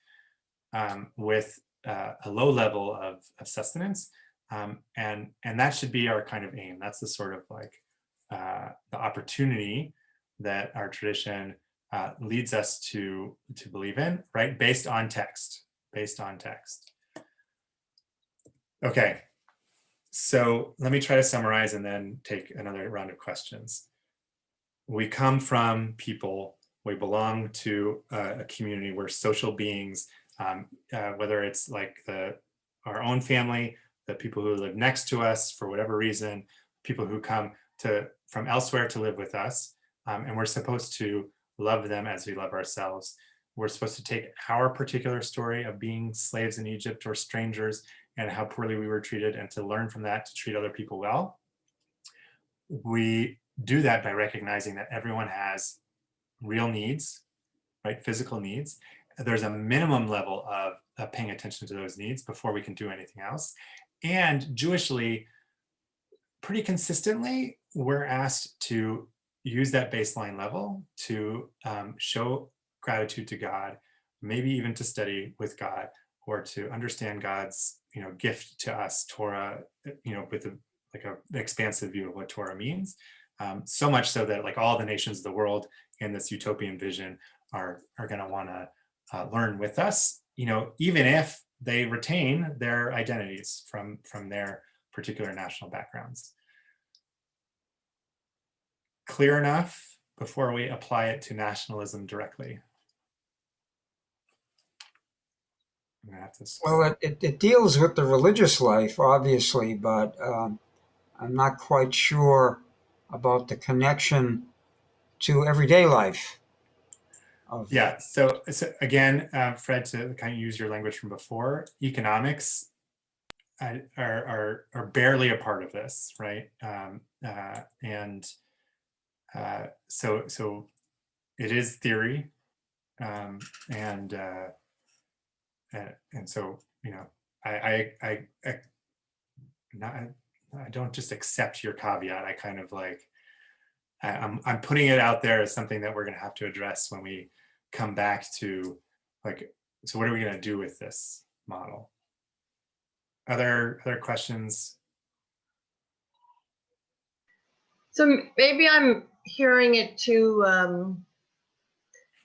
with a low level of sustenance, and that should be our kind of aim. That's the sort of like the opportunity that our tradition leads us to believe in, right? Based on text. Okay, so let me try to summarize and then take another round of questions. We come from people, we belong to a community, we're social beings, whether it's like our own family, the people who live next to us for whatever reason, people who come from elsewhere to live with us, and we're supposed to love them as we love ourselves. We're supposed to take our particular story of being slaves in Egypt or strangers and how poorly we were treated, and to learn from that to treat other people well. We do that by recognizing that everyone has real needs, right? Physical needs. There's a minimum level of paying attention to those needs before we can do anything else. And Jewishly, pretty consistently, we're asked to use that baseline level to show gratitude to God, maybe even to study with God, or to understand God's, you know, gift to us, Torah, you know, with an expansive view of what Torah means. So much so that like all the nations of the world in this utopian vision are going to want to learn with us, you know, even if they retain their identities from their particular national backgrounds. Clear enough before we apply it to nationalism directly? I'm gonna have to Well, it deals with the religious life, obviously, but I'm not quite sure about the connection to everyday life. Yeah, so again, Fred, to kind of use your language from before, economics are barely a part of this, right? So it is theory, and so, you know, I don't just accept your caveat. I kind of like, I'm putting it out there as something that we're going to have to address when we come back to, like, so what are we going to do with this model? Other questions? So maybe I'm hearing it too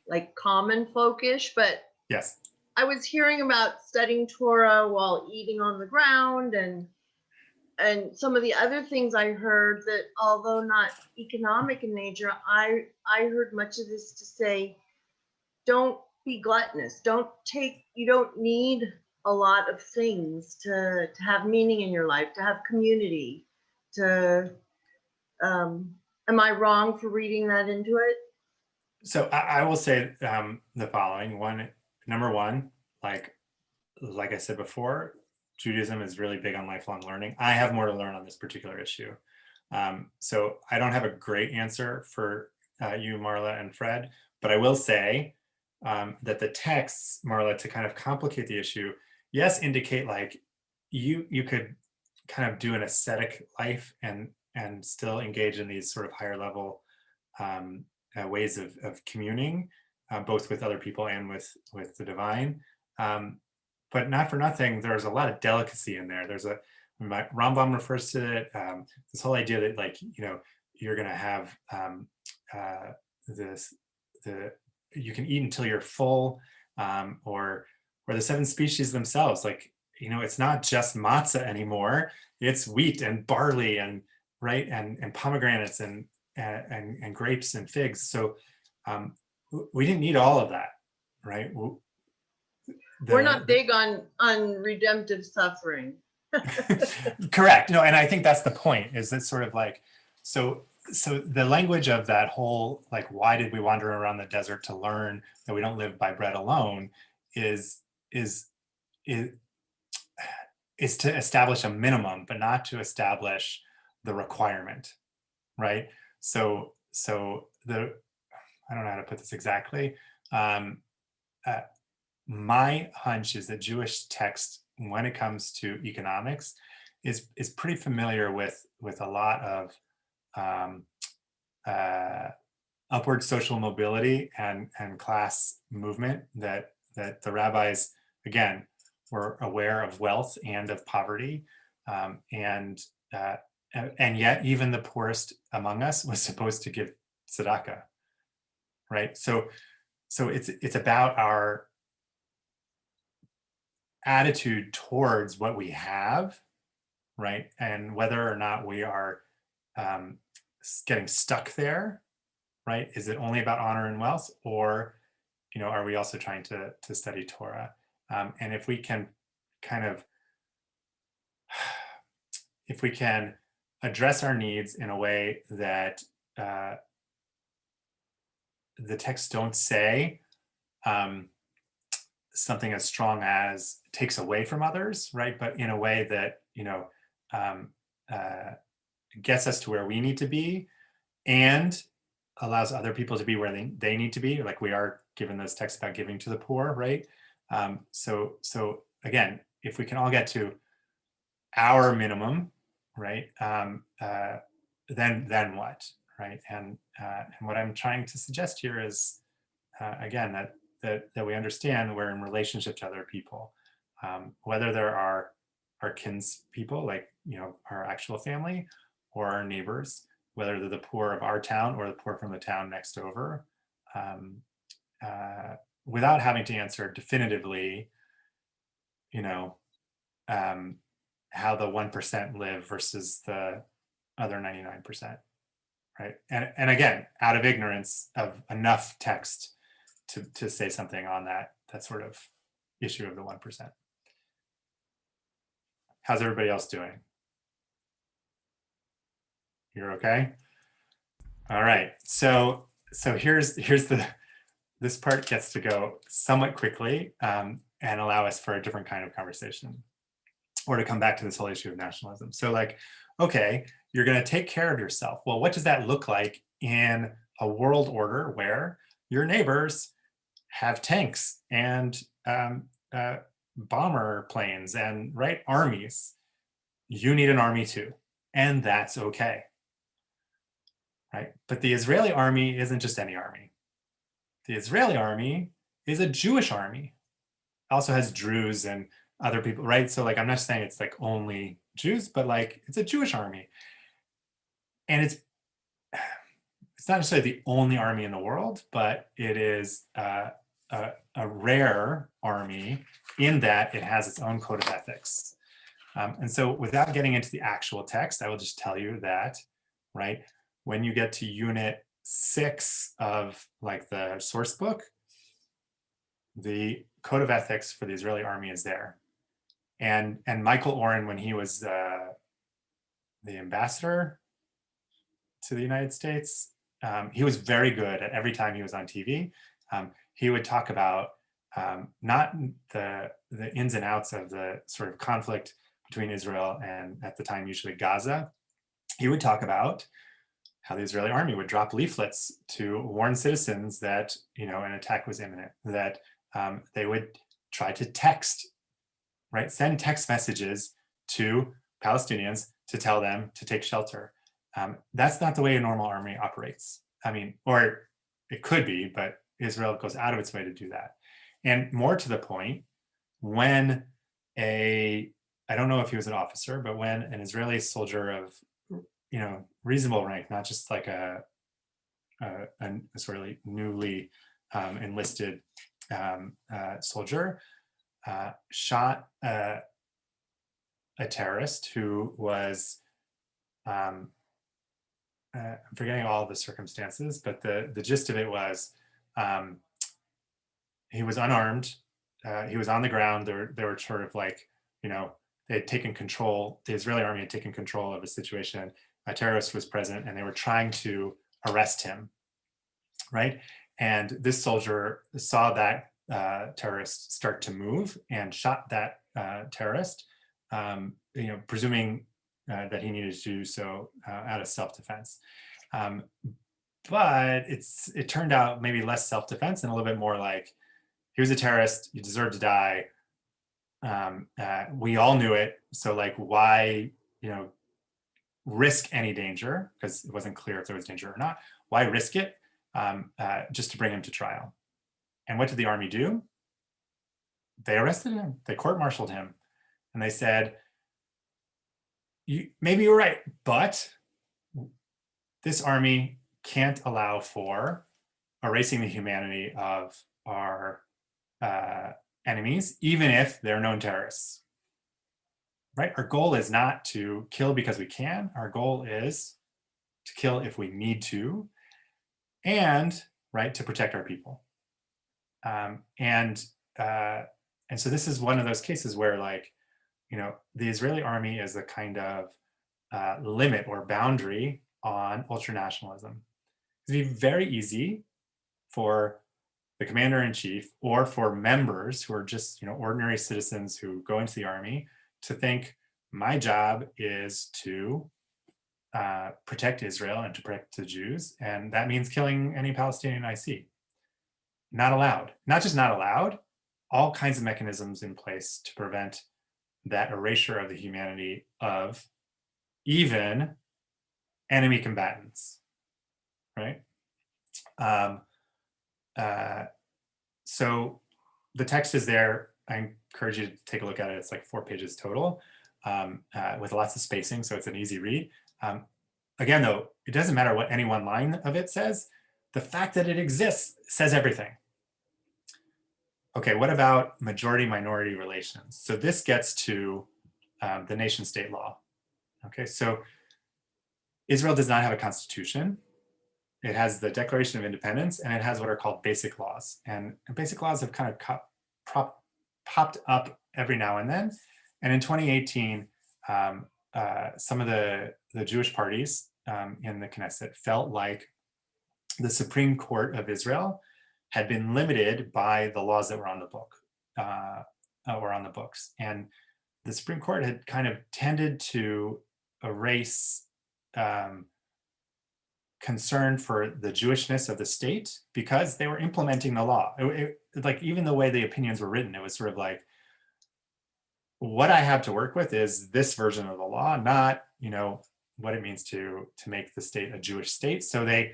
like common folkish, but Yes. I was hearing about studying Torah while eating on the ground, and some of the other things I heard that, although not economic in nature, I heard much of this to say, don't be gluttonous. You don't need a lot of things to have meaning in your life, to have community, am I wrong for reading that into it? So I will say the following. Number one, like I said before, Judaism is really big on lifelong learning. I have more to learn on this particular issue. So I don't have a great answer for you, Marla and Fred, but I will say that the texts, Marla, to kind of complicate the issue, yes, indicate like you could kind of do an ascetic life and and still engage in these sort of higher level ways of communing, both with other people and with the divine. But not for nothing, there's a lot of delicacy in there. There's Rambam refers to it, this whole idea that, like, you're going to have you can eat until you're full, or the 7 species themselves, like, it's not just matzah anymore. It's wheat and barley and and pomegranates and grapes and figs. So we didn't need all of that, right? We're not big on redemptive suffering. Correct. No, and I think that's the point, is that sort of like, so the language of that whole, like, why did we wander around the desert to learn that we don't live by bread alone, is to establish a minimum, but not to establish the requirement, right? So I don't know how to put this exactly. My hunch is that Jewish text, when it comes to economics, is pretty familiar with a lot of upward social mobility and class movement, that the rabbis, again, were aware of wealth and of poverty, and yet even the poorest among us was supposed to give tzedakah, right? So it's about our attitude towards what we have, right? And whether or not we are getting stuck there, right? Is it only about honor and wealth, or are we also trying to study Torah? And if we can if we can address our needs in a way that the texts don't say something as strong as takes away from others, right? But in a way that gets us to where we need to be, and allows other people to be where they need to be, like we are given those texts about giving to the poor, right? So again, if we can all get to our minimum, right, then what, right? And what I'm trying to suggest here is, again, that we understand we're in relationship to other people, whether there are our kinspeople, like our actual family, or our neighbors, whether they're the poor of our town or the poor from the town next over, without having to answer definitively, how the 1% live versus the other 99%, right? And again, out of ignorance of enough text to say something on that sort of issue of the 1%. How's everybody else doing? You're okay? All right. So here's this part gets to go somewhat quickly, and allow us for a different kind of conversation, or to come back to this whole issue of nationalism. So, like, okay, you're going to take care of yourself. Well, what does that look like in a world order where your neighbors have tanks and bomber planes and, right, armies? You need an army too, and that's okay, right? But the Israeli army isn't just any army. The Israeli army is a Jewish army. It also has Druze and other people, right? So, like, I'm not saying it's like only Jews, but like it's a Jewish army, and it's not necessarily the only army in the world, but it is a rare army in that it has its own code of ethics. And so, without getting into the actual text, I will just tell you that, right, when you get to unit 6 of, like, the source book, the code of ethics for the Israeli army is there. And Michael Oren, when he was the ambassador to the United States, he was very good at, every time he was on TV, he would talk about not the ins and outs of the sort of conflict between Israel and, at the time, usually Gaza. He would talk about how the Israeli army would drop leaflets to warn citizens that, an attack was imminent, that they would try to text, right, send text messages to Palestinians to tell them to take shelter. That's not the way a normal army operates. I mean, or it could be, but Israel goes out of its way to do that. And more to the point, when I don't know if he was an officer, but when an Israeli soldier of, reasonable rank, not just like a sort of newly enlisted soldier, shot a terrorist who was, I'm forgetting all the circumstances, but the gist of it was he was unarmed. He was on the ground. They were sort of like, they had taken control. The Israeli army had taken control of the situation. A terrorist was present, and they were trying to arrest him, right? And this soldier saw that terrorist start to move and shot that terrorist, presuming that he needed to do so out of self-defense. But it turned out maybe less self-defense and a little bit more like, he was a terrorist, you deserve to die. We all knew it, so like, why, risk any danger, because it wasn't clear if there was danger or not. Why risk it just to bring him to trial? And what did the army do? They arrested him. They court-martialed him, and they said, maybe you're right, but this army can't allow for erasing the humanity of our enemies, even if they're known terrorists. Right? Our goal is not to kill because we can. Our goal is to kill if we need to, and right, to protect our people. And so this is one of those cases where, like, the Israeli army is a kind of limit or boundary on ultranationalism. It'd be very easy for the commander-in-chief or for members who are just, ordinary citizens who go into the army to think, my job is to protect Israel and to protect the Jews, and that means killing any Palestinian I see. Not allowed. Not just not allowed, all kinds of mechanisms in place to prevent that erasure of the humanity of even enemy combatants, right? So the text is there. I encourage you to take a look at it. It's like 4 pages total, with lots of spacing, so it's an easy read. Again, though, it doesn't matter what any one line of it says. The fact that it exists says everything. Okay, what about majority-minority relations? So this gets to the nation-state law. Okay, so Israel does not have a constitution. It has the Declaration of Independence, and it has what are called basic laws. And basic laws have kind of popped up every now and then. And in 2018, some of the Jewish parties in the Knesset felt like the Supreme Court of Israel had been limited by the laws that were on the book, or on the books. And the Supreme Court had kind of tended to erase concern for the Jewishness of the state because they were implementing the law. Like, even the way the opinions were written, it was sort of like, what I have to work with is this version of the law, not, what it means to make the state a Jewish state. So they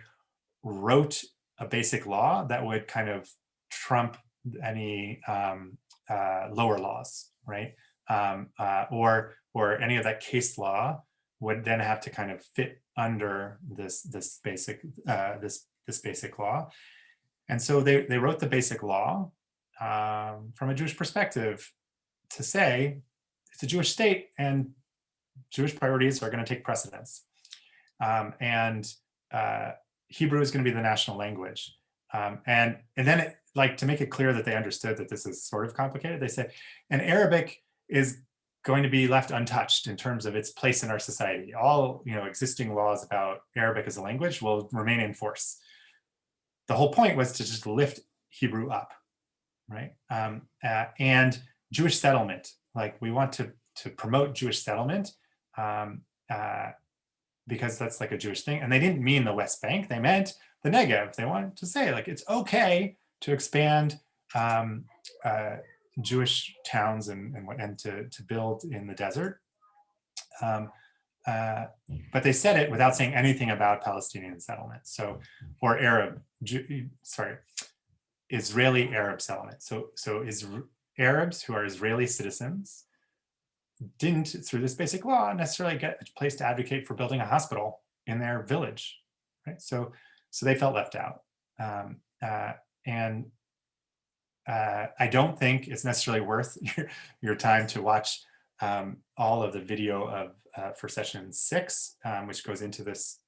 wrote a basic law that would kind of trump any lower laws, right? Or any of that case law would then have to kind of fit under this basic law. And so they wrote the basic law from a Jewish perspective to say it's a Jewish state and Jewish priorities are going to take precedence. And Hebrew is going to be the national language. And then to make it clear that they understood that this is sort of complicated, they said, and Arabic is going to be left untouched in terms of its place in our society. All existing laws about Arabic as a language will remain in force. The whole point was to just lift Hebrew up, right? And Jewish settlement, like, we want to promote Jewish settlement because that's like a Jewish thing. And they didn't mean the West Bank, they meant the Negev. They wanted to say, like, it's okay to expand Jewish towns and to build in the desert. but they said it without saying anything about Palestinian settlement. So, or Israeli Arab settlement. So Arabs who are Israeli citizens didn't, through this basic law, necessarily get a place to advocate for building a hospital in their village, right? So they felt left out. I don't think it's necessarily worth your time to watch all of the video of for session 6, which goes into this,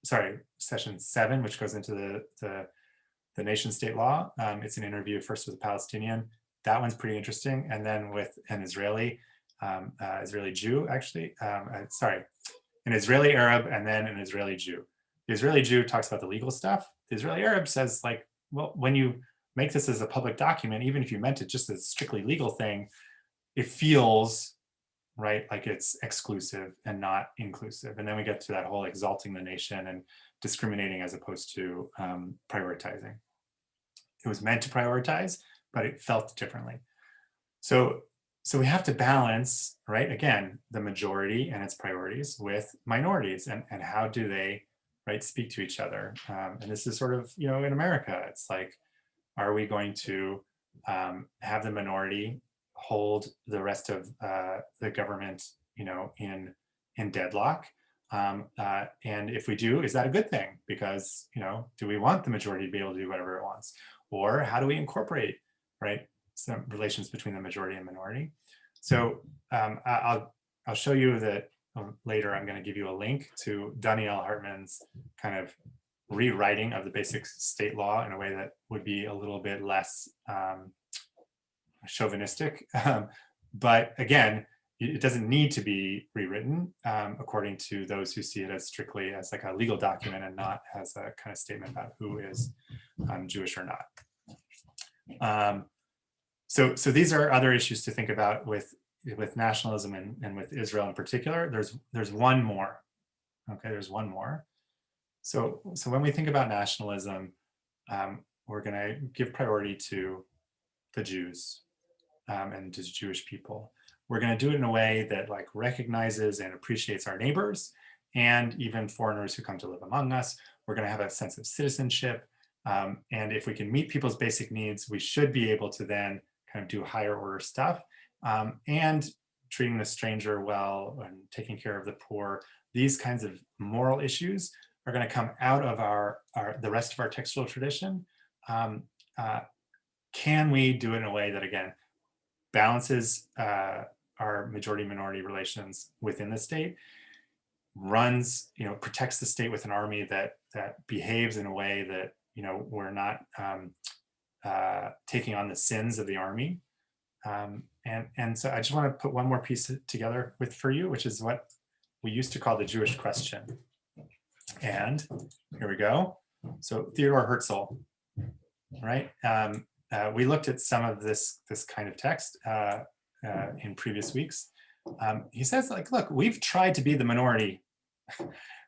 session 7, which goes into the nation state law. It's an interview first with a Palestinian. That one's pretty interesting. And then with an Israeli Jew, actually, an Israeli Arab and then an Israeli Jew. The Israeli Jew talks about the legal stuff. The Israeli Arab says, like, well, when you make this as a public document, even if you meant it just as a strictly legal thing, it feels, right, like it's exclusive and not inclusive. And then we get to that whole exalting the nation and discriminating as opposed to prioritizing. It was meant to prioritize, but it felt differently. So we have to balance, right, again, the majority and its priorities with minorities and how do they, right, speak to each other. And this is sort of, you know, in America, it's like, are we going to have the minority hold the rest of the government, you know, in deadlock? And if we do, is that a good thing? Because, you know, do we want the majority to be able to do whatever it wants? Or how do we incorporate, right, some relations between the majority and minority? So I'll show you that later. I'm going to give you a link to Danielle Hartman's kind of rewriting of the basic state law in a way that would be a little bit less chauvinistic. But again, it doesn't need to be rewritten according to those who see it as strictly as like a legal document and not as a kind of statement about who is Jewish or not. So these are other issues to think about with nationalism and with Israel in particular. There's one more. Okay, there's one more. So when we think about nationalism, we're going to give priority to the Jews and to Jewish people. We're going to do it in a way that like recognizes and appreciates our neighbors and even foreigners who come to live among us. We're going to have a sense of citizenship. And if we can meet people's basic needs, we should be able to then kind of do higher order stuff. And treating the stranger well and taking care of the poor, these kinds of moral issues are going to come out of the rest of our textual tradition. Can we do it in a way that, again, balances our majority-minority relations within the state, runs, you know, protects the state with an army that behaves in a way that, you know, we're not taking on the sins of the army. And so I just want to put one more piece together for you, which is what we used to call the Jewish question. And here we go. So Theodore Herzl, right? We looked at some of this kind of text in previous weeks. He says, like, look, we've tried to be the minority.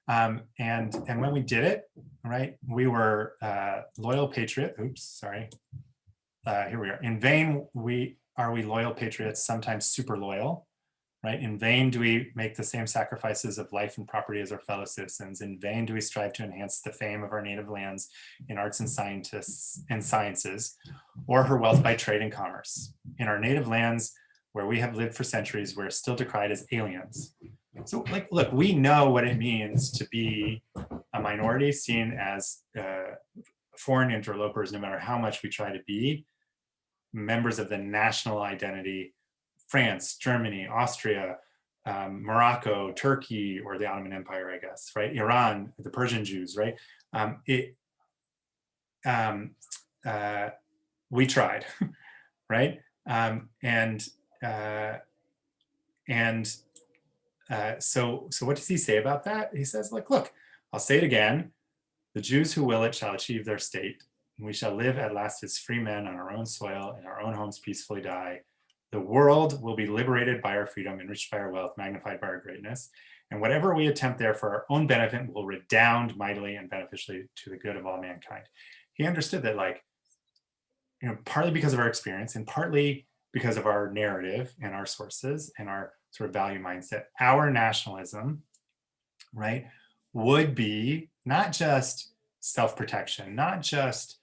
And when we did it, right, we were loyal patriot. Oops, sorry. Here we are. In vain, are we loyal patriots, sometimes super loyal, right? In vain do we make the same sacrifices of life and property as our fellow citizens. In vain do we strive to enhance the fame of our native lands in arts and sciences, or her wealth by trade and commerce. In our native lands, where we have lived for centuries, we're still decried as aliens. So, like, look, we know what it means to be a minority, seen as foreign interlopers, no matter how much we try to be members of the national identity. France, Germany, Austria, Morocco, Turkey, or the Ottoman Empire, I guess, right? Iran, the Persian Jews, right? We tried, right? So what does he say about that? He says, like, look, I'll say it again. The Jews who will it shall achieve their state. And we shall live at last as free men on our own soil, in our own homes peacefully die. The world will be liberated by our freedom, enriched by our wealth, magnified by our greatness. And whatever we attempt there for our own benefit will redound mightily and beneficially to the good of all mankind. He understood that, like, you know, partly because of our experience and partly because of our narrative and our sources and our sort of value mindset, our nationalism, right, would be not just self-protection, not just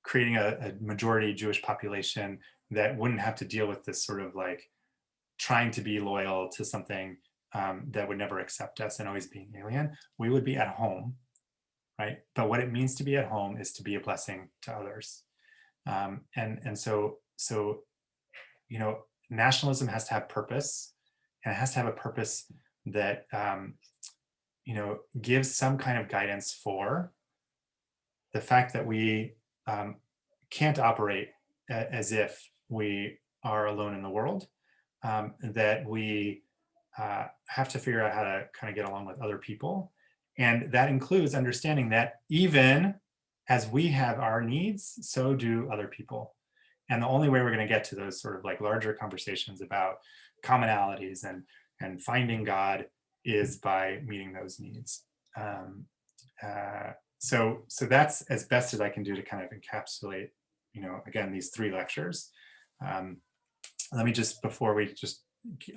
creating a majority Jewish population that wouldn't have to deal with this sort of like trying to be loyal to something that would never accept us and always being alien. We would be at home, right? But what it means to be at home is to be a blessing to others. And so, you know, nationalism has to have purpose, and it has to have a purpose that, you know, gives some kind of guidance for the fact that we can't operate as if we are alone in the world, that we have to figure out how to kind of get along with other people. And that includes understanding that even as we have our needs, so do other people. And the only way we're going to get to those sort of like larger conversations about commonalities and finding God is by meeting those needs. So that's as best as I can do to kind of encapsulate, you know, again, these 3 lectures. Let me just, before we just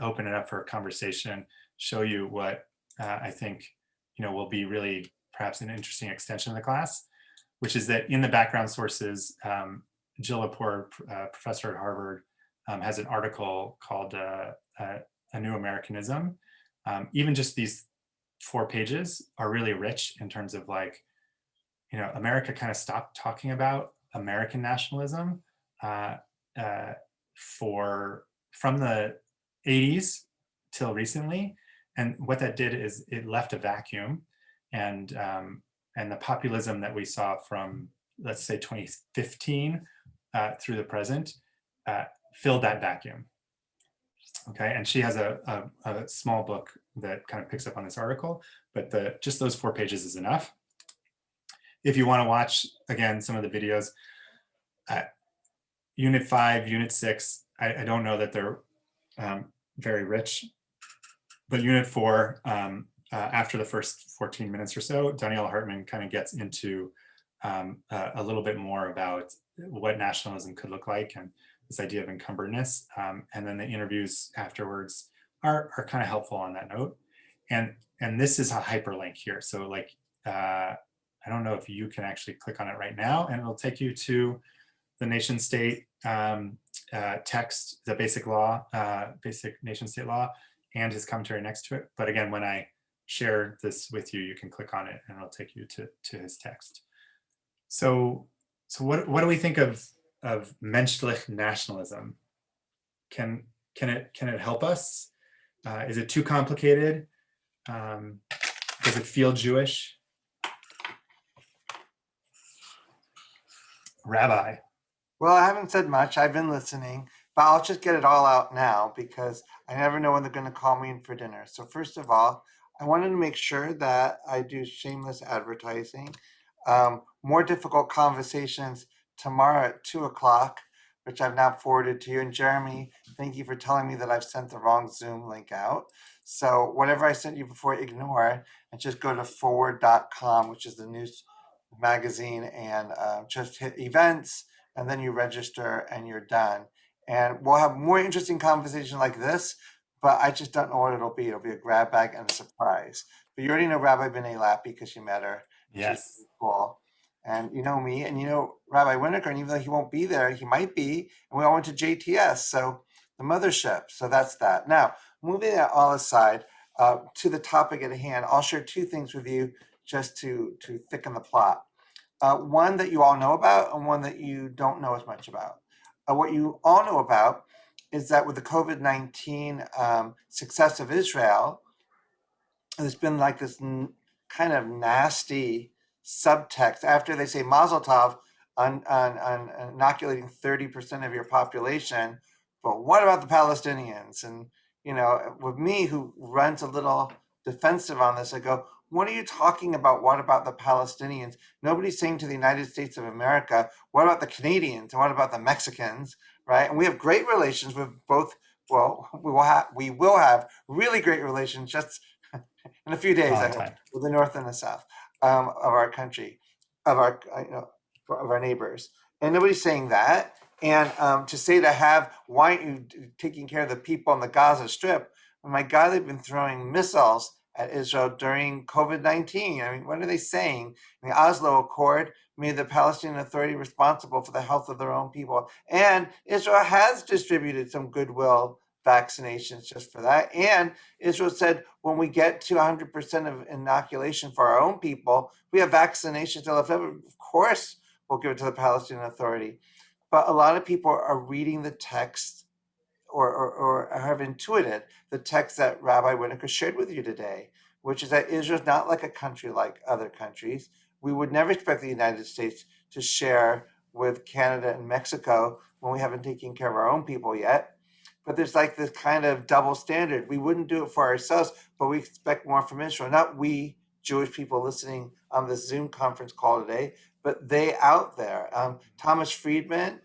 open it up for a conversation, show you what I think, you know, will be really perhaps an interesting extension of the class, which is that in the background sources, Jill Lepore, professor at Harvard, has an article called A New Americanism. Even just these 4 pages are really rich in terms of like, you know, America kind of stopped talking about American nationalism from the 80s till recently. And what that did is it left a vacuum, and the populism that we saw from, let's say, 2015 through the present filled that vacuum. Okay, and she has a small book that kind of picks up on this article, but just those 4 pages is enough. If you want to watch, again, some of the videos, Unit 5, Unit 6, I don't know that they're very rich, but Unit 4, after the first 14 minutes or so, Danielle Hartman kind of gets into a little bit more about what nationalism could look like and this idea of encumberedness. And then the interviews afterwards are kind of helpful on that note. And this is a hyperlink here. So like, I don't know if you can actually click on it right now, and it'll take you to the nation state text, the basic law, basic nation state law, and his commentary next to it. But again, when I share this with you, you can click on it and it'll take you to his text. So what do we think of menschlich nationalism? Can it help us? Is it too complicated? Does it feel Jewish? Rabbi. Well, I haven't said much. I've been listening, but I'll just get it all out now because I never know when they're going to call me in for dinner. So first of all, I wanted to make sure that I do shameless advertising. More difficult conversations tomorrow at 2:00, which I've now forwarded to you. And Jeremy, thank you for telling me that I've sent the wrong Zoom link out. So whatever I sent you before, ignore and just go to forward.com, which is the news magazine, and just hit events, and then you register and you're done. And we'll have more interesting conversation like this, but I just don't know what it'll be. It'll be a grab bag and a surprise. But you already know Rabbi B'nai Lap because you met her. Yes. She's cool. And you know me, and you know Rabbi Winaker, and even though he won't be there, he might be. And we all went to JTS, so the mothership. So that's that. Now, moving that all aside, to the topic at hand, I'll share 2 things with you just to thicken the plot. One that you all know about and one that you don't know as much about. What you all know about is that with the COVID-19 success of Israel, there's been like this kind of nasty subtext after they say Mazel Tov on inoculating 30% of your population. But what about the Palestinians? And, you know, with me, who runs a little defensive on this, I go, what are you talking about? What about the Palestinians? Nobody's saying to the United States of America, what about the Canadians? And what about the Mexicans, right? And we have great relations with both. Well, we will have really great relations just in a few days, I hope, with the North and the South of our country, of our neighbors. And nobody's saying that. And to say why aren't you taking care of the people on the Gaza Strip? My God, they've been throwing missiles at Israel during COVID-19. I mean, what are they saying? The Oslo Accord made the Palestinian Authority responsible for the health of their own people. And Israel has distributed some goodwill vaccinations just for that. And Israel said, when we get to 100% of inoculation for our own people, we have vaccinations left over. Of course, we'll give it to the Palestinian Authority. But a lot of people are reading the text or have intuited the text that Rabbi Winaker shared with you today, which is that Israel is not like a country like other countries. We would never expect the United States to share with Canada and Mexico when we haven't taken care of our own people yet. But there's like this kind of double standard. We wouldn't do it for ourselves, but we expect more from Israel. Not we, Jewish people listening on this Zoom conference call today, but they out there. Thomas Friedman,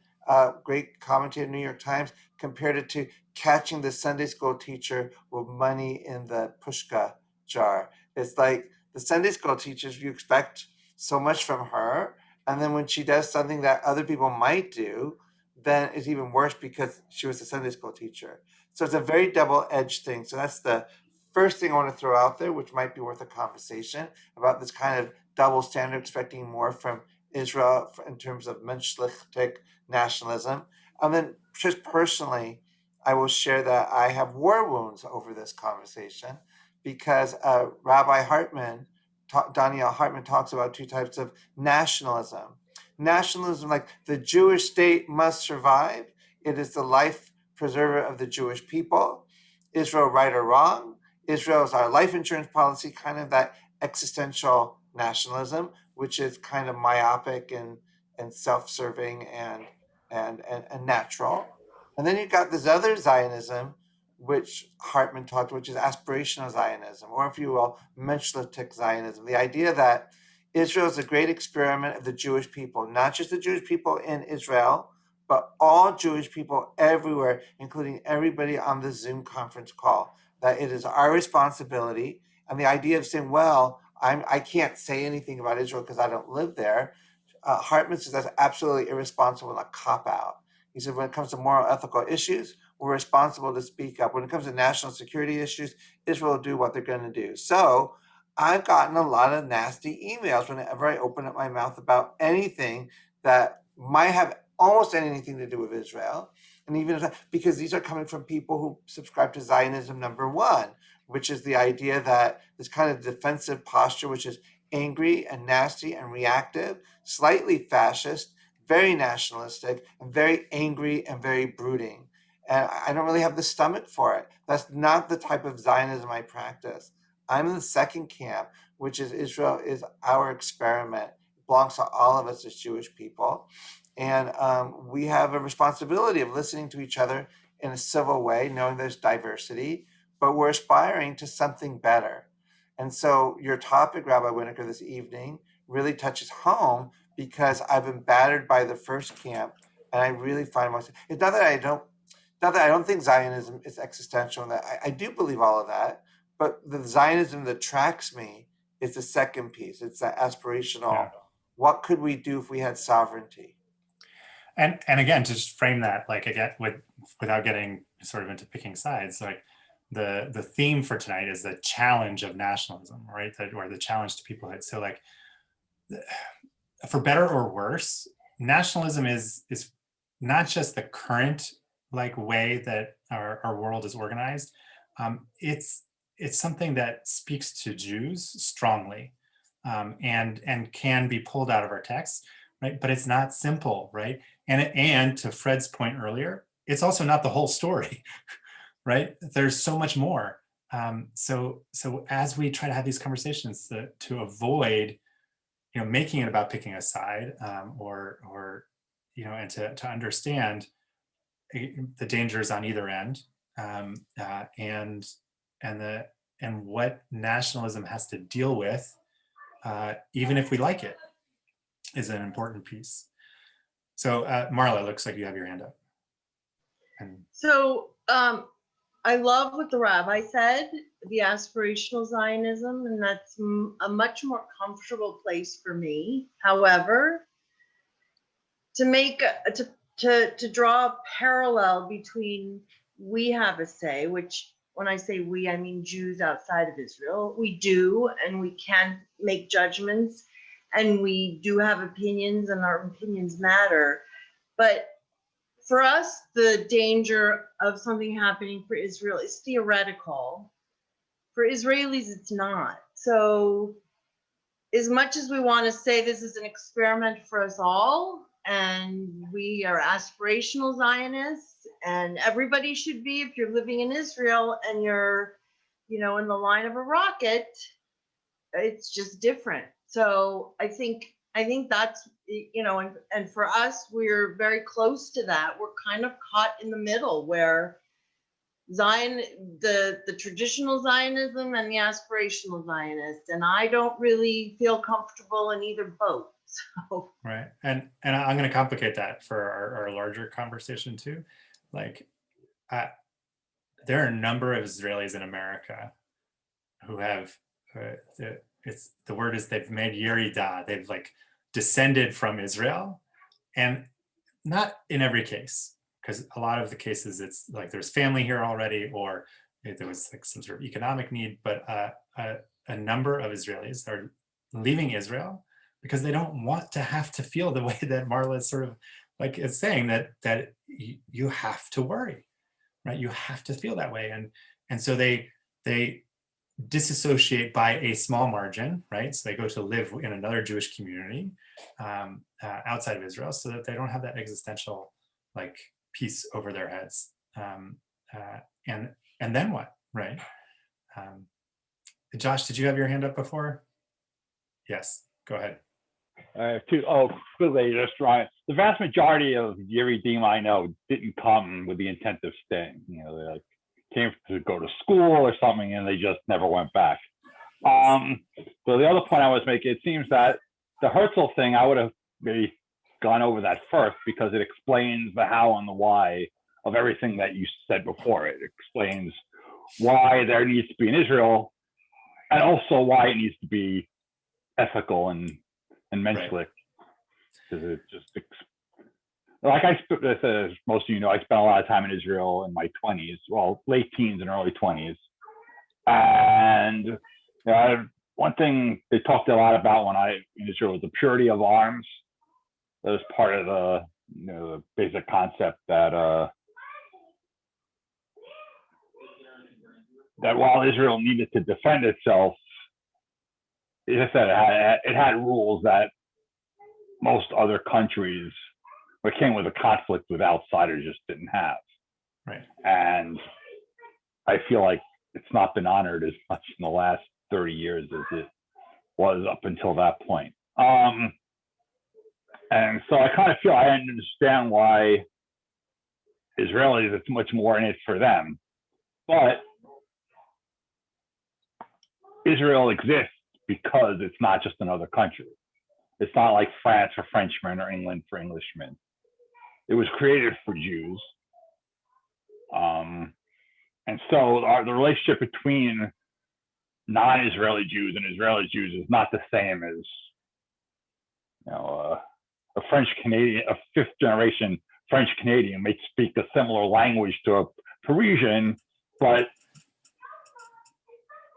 great commentator in the New York Times, compared it to catching the Sunday school teacher with money in the pushka jar. It's like the Sunday school teachers, you expect so much from her. And then when she does something that other people might do, then it's even worse because she was a Sunday school teacher. So it's a very double-edged thing. So that's the first thing I want to throw out there, which might be worth a conversation about this kind of double standard, expecting more from Israel in terms of menschlich nationalism. And then just personally, I will share that I have war wounds over this conversation because Rabbi Hartman, Daniel Hartman, talks about two types of nationalism. Nationalism, like the Jewish state must survive. It is the life preserver of the Jewish people. Israel, right or wrong. Israel is our life insurance policy, kind of that existential nationalism, which is kind of myopic and self-serving and natural. And then you've got this other Zionism, which Hartman talked, which is aspirational Zionism, or if you will, menschlich Zionism. The idea that Israel is a great experiment of the Jewish people, not just the Jewish people in Israel, but all Jewish people everywhere, including everybody on the Zoom conference call, that it is our responsibility. And the idea of saying, well, I can't say anything about Israel because I don't live there. Hartman says that's absolutely irresponsible and a cop-out. He said when it comes to moral, ethical issues, we're responsible to speak up. When it comes to national security issues, Israel will do what they're going to do. So I've gotten a lot of nasty emails whenever I open up my mouth about anything that might have almost anything to do with Israel. And even because these are coming from people who subscribe to Zionism number one, which is the idea that this kind of defensive posture, which is angry and nasty and reactive, slightly fascist, very nationalistic, and very angry and very brooding. And I don't really have the stomach for it. That's not the type of Zionism I practice. I'm in the second camp, which is Israel is our experiment. It belongs to all of us as Jewish people. And we have a responsibility of listening to each other in a civil way, knowing there's diversity, but we're aspiring to something better. And so your topic, Rabbi Winaker, this evening really touches home because I've been battered by the first camp, and I really find myself. It's not that I don't think Zionism is existential, and that I do believe all of that. But the Zionism that tracks me is the second piece. It's that aspirational. Yeah. What could we do if we had sovereignty? And again, to just frame that, like again, without getting sort of into picking sides, like the theme for tonight is the challenge of nationalism, right? Or the challenge to peoplehood. So like, for better or worse, nationalism is not just the current like way that our world is organized. It's something that speaks to Jews strongly, and can be pulled out of our texts, right? But it's not simple, right? And to Fred's point earlier, it's also not the whole story, right? There's so much more. So as we try to have these conversations to avoid, making it about picking a side, or and to understand the dangers on either end, and what nationalism has to deal with, even if we like it, is an important piece. So Marla, it looks like you have your hand up. So I love what the rabbi said, the aspirational Zionism, and that's a much more comfortable place for me. However, to draw a parallel between we have a say, which when I say we, I mean Jews outside of Israel. We do, and we can make judgments, and we do have opinions, and our opinions matter. But for us, the danger of something happening for Israel is theoretical. For Israelis, it's not. So as much as we want to say this is an experiment for us all, and we are aspirational Zionists, and everybody should be, if you're living in Israel and you're, in the line of a rocket, it's just different. So I think that's, and for us, we're very close to that. We're kind of caught in the middle where Zion, the traditional Zionism and the aspirational Zionist, and I don't really feel comfortable in either boat. So. Right, and I'm going to complicate that for our larger conversation too. Like, there are a number of Israelis in America who have the word is they've made Yerida. They've like descended from Israel, and not in every case. Because a lot of the cases, it's like there's family here already, or there was like some sort of economic need. But a number of Israelis are leaving Israel because they don't want to have to feel the way that Marla is sort of like is saying that you have to worry, right? You have to feel that way, and so they disassociate by a small margin, right? So they go to live in another Jewish community outside of Israel, so that they don't have that existential like piece over their heads, and then what, right? Josh, did you have your hand up before? Yes, go ahead. Quickly, just right. The vast majority of Yeredim I know didn't come with the intent of staying. They like came to go to school or something, and they just never went back. So the other point I was making, it seems that the Herzl thing, I would have maybe gone over that first because it explains the how and the why of everything that you said before. It explains why there needs to be an Israel, and also why it needs to be ethical and menschlich. Because it just, like as most of you know, I spent a lot of time in Israel in my 20s, well, late teens and early 20s. And one thing they talked a lot about when I in Israel was the purity of arms. That was part of the basic concept that while Israel needed to defend itself, it had rules that most other countries that came with a conflict with outsiders just didn't have. Right. And I feel like it's not been honored as much in the last 30 years as it was up until that point. And so I kind of feel I understand why Israelis, it's much more in it for them. But Israel exists because it's not just another country. It's not like France for Frenchmen or England for Englishmen. It was created for Jews. And so the relationship between non-Israeli Jews and Israeli Jews is not the same as, a French Canadian, a fifth generation French Canadian may speak a similar language to a Parisian, but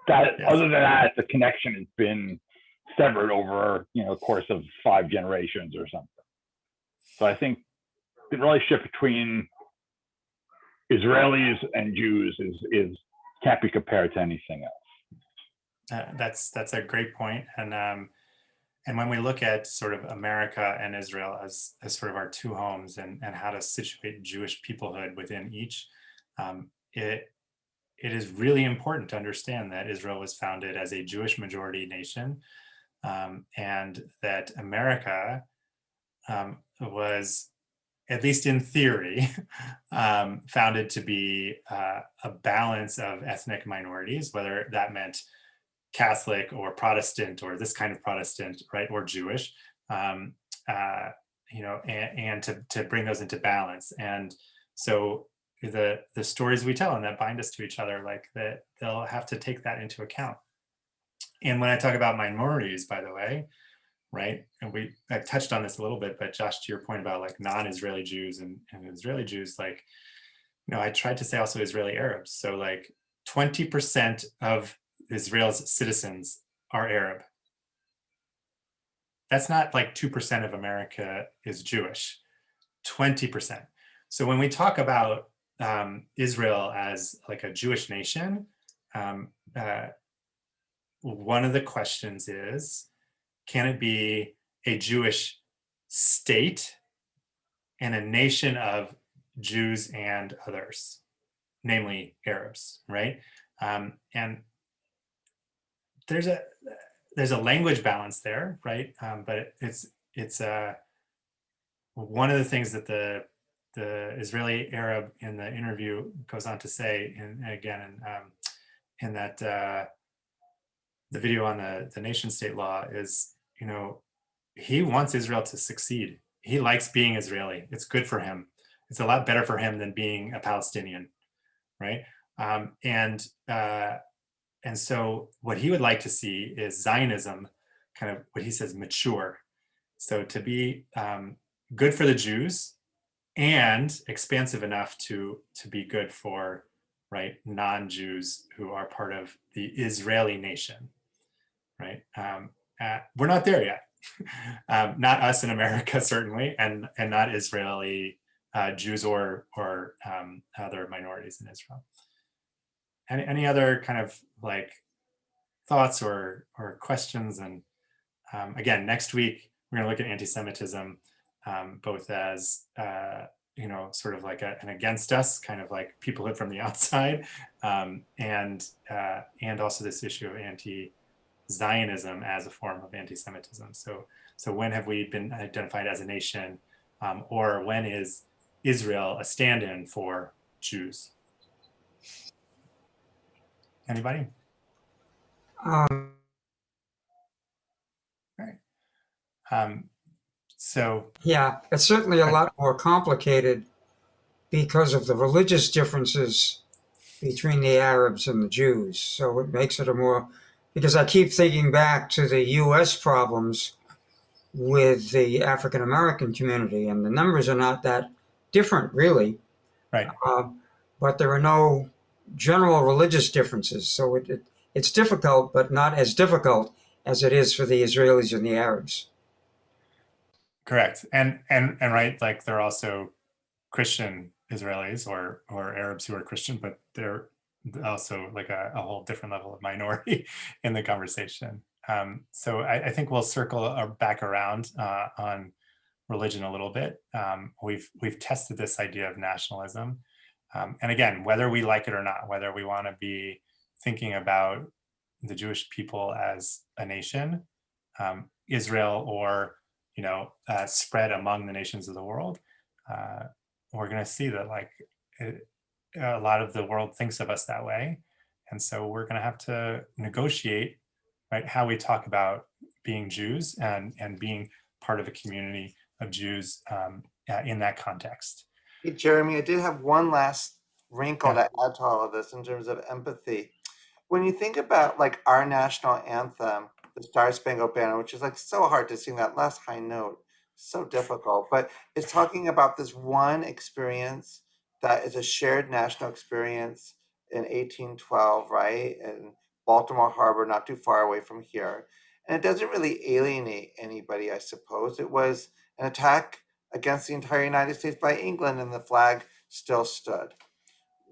other than that, the connection has been severed over, the course of 5 generations or something. So I think the relationship between Israelis and Jews is can't be compared to anything else. That's a great point. And when we look at sort of America and Israel as sort of our two homes and how to situate Jewish peoplehood within each, it is really important to understand that Israel was founded as a Jewish majority nation, and that America was, at least in theory, founded to be a balance of ethnic minorities, whether that meant Catholic or Protestant or this kind of Protestant, right, or Jewish, and to bring those into balance. And so the stories we tell and that bind us to each other, like that, they'll have to take that into account. And when I talk about minorities, by the way, right, and I touched on this a little bit, but Josh, to your point about like non-Israeli Jews and Israeli Jews, like, I tried to say also Israeli Arabs. So like 20% of Israel's citizens are Arab. That's not like 2% of America is Jewish, 20%. So when we talk about Israel as like a Jewish nation, one of the questions is, can it be a Jewish state and a nation of Jews and others, namely Arabs, right? And there's a language balance there, right? But it's one of the things that the Israeli Arab in the interview goes on to say, and again, in that the video on the nation state law is, you know, he wants Israel to succeed. He likes being Israeli. It's good for him. It's a lot better for him than being a Palestinian, right? And so what he would like to see is Zionism, kind of what he says, mature. So to be good for the Jews and expansive enough to be good for, right, non-Jews who are part of the Israeli nation, right? We're not there yet. Not us in America, certainly, and not Israeli Jews or other minorities in Israel. Any other kind of like thoughts or questions? And again, next week we're going to look at anti-Semitism, both as you know, sort of like an against us, kind of like peoplehood from the outside, and also this issue of anti-Zionism as a form of anti-Semitism. So when have we been identified as a nation, or when is Israel a stand-in for Jews? Anybody? Um, So yeah, it's certainly a lot more complicated because of the religious differences between the Arabs and the Jews. So it makes it a more, because I keep thinking back to the U.S. problems with the African American community, and the numbers are not that different, really. right. But there are no general religious differences. So it's difficult, but not as difficult as it is for the Israelis and the Arabs. Correct. And right, like they're also Christian Israelis or Arabs who are Christian, but they're also like a whole different level of minority in the conversation. So I think we'll circle back around on religion a little bit. We've tested this idea of nationalism. And again, whether we like it or not, whether we want to be thinking about the Jewish people as a nation, Israel, or spread among the nations of the world, we're going to see that like a lot of the world thinks of us that way. And so we're going to have to negotiate, right, how we talk about being Jews and being part of a community of Jews in that context. Hey, Jeremy, I did have one last wrinkle Yeah. to add to all of this in terms of empathy. When you think about like our national anthem, the Star Spangled Banner, which is like so hard to sing that last high note, so difficult, but it's talking about this one experience that is a shared national experience in 1812, right? In Baltimore Harbor, not too far away from here. And it doesn't really alienate anybody, I suppose. It was an attack against the entire United States by England, and the flag still stood.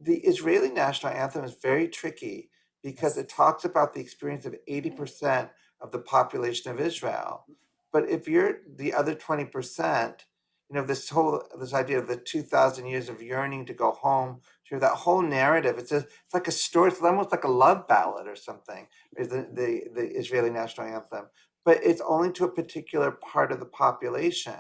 The Israeli national anthem is very tricky because it talks about the experience of 80% of the population of Israel. But if you're the other 20%, this idea of the 2,000 years of yearning to go home, that whole narrative, it's like a story, it's almost like a love ballad or something, is the Israeli national anthem. But it's only to a particular part of the population.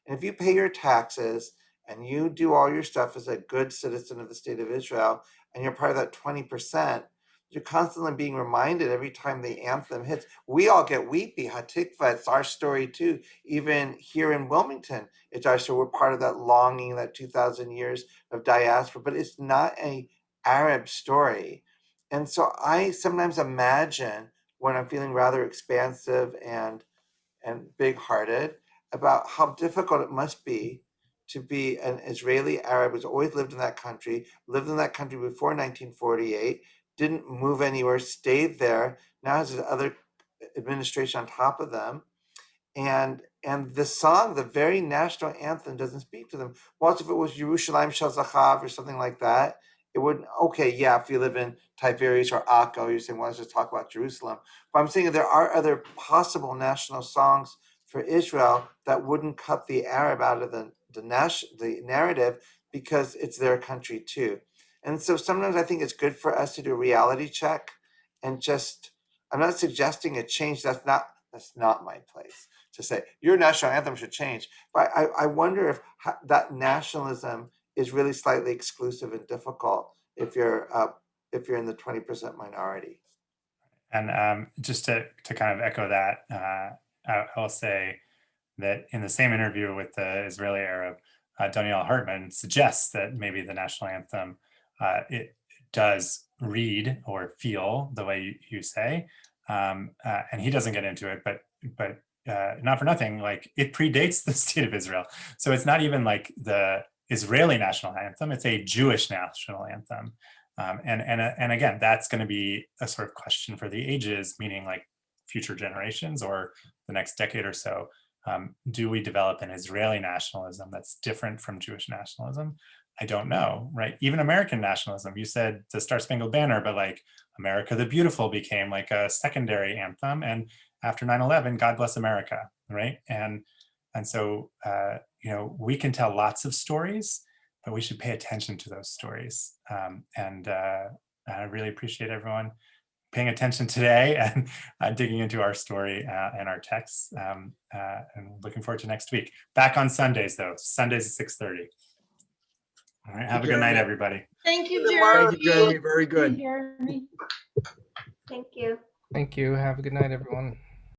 And if you pay your taxes and you do all your stuff as a good citizen of the state of Israel, and you're part of that 20%, you're constantly being reminded every time the anthem hits. We all get weepy. Hatikva, it's our story too. Even here in Wilmington, it's our story. We're part of that longing, that 2,000 years of diaspora, but it's not an Arab story. And so I sometimes imagine, when I'm feeling rather expansive and big-hearted, about how difficult it must be to be an Israeli Arab who's always lived in that country before 1948, didn't move anywhere, stayed there. Now has this other administration on top of them. And the song, the very national anthem, doesn't speak to them. Well, if it was Yerushalayim Shel Zachav or something like that, it wouldn't. Okay, yeah, if you live in Tiberias or Akko, you're saying, well, let's just talk about Jerusalem. But I'm saying there are other possible national songs for Israel that wouldn't cut the Arab out of the narrative, because it's their country too. And so sometimes I think it's good for us to do a reality check and just. I'm not suggesting a change. That's not my place to say your national anthem should change. But I wonder if that nationalism is really slightly exclusive and difficult if you're in the 20% minority. And just to kind of echo that, I'll say that in the same interview with the Israeli Arab, Daniel Hartman suggests that maybe the national anthem, it does read or feel the way you say, and he doesn't get into it, but not for nothing, like it predates the state of Israel. So it's not even like the Israeli national anthem, it's a Jewish national anthem. And again, that's going to be a sort of question for the ages, meaning like future generations or the next decade or so. Do we develop an Israeli nationalism that's different from Jewish nationalism? I don't know, right? Even American nationalism, you said the Star Spangled Banner, but like America the Beautiful became like a secondary anthem. And after 9/11, God Bless America, right? And so, we can tell lots of stories, but we should pay attention to those stories. And I really appreciate everyone paying attention today and digging into our story and our texts. And looking forward to next week. Back on Sundays, though. Sundays at 6:30. All right. Have a good night, everybody. Thank you, Thank you, Jeremy. Jeremy. Very good. Jeremy. Thank you. Thank you. Have a good night, everyone.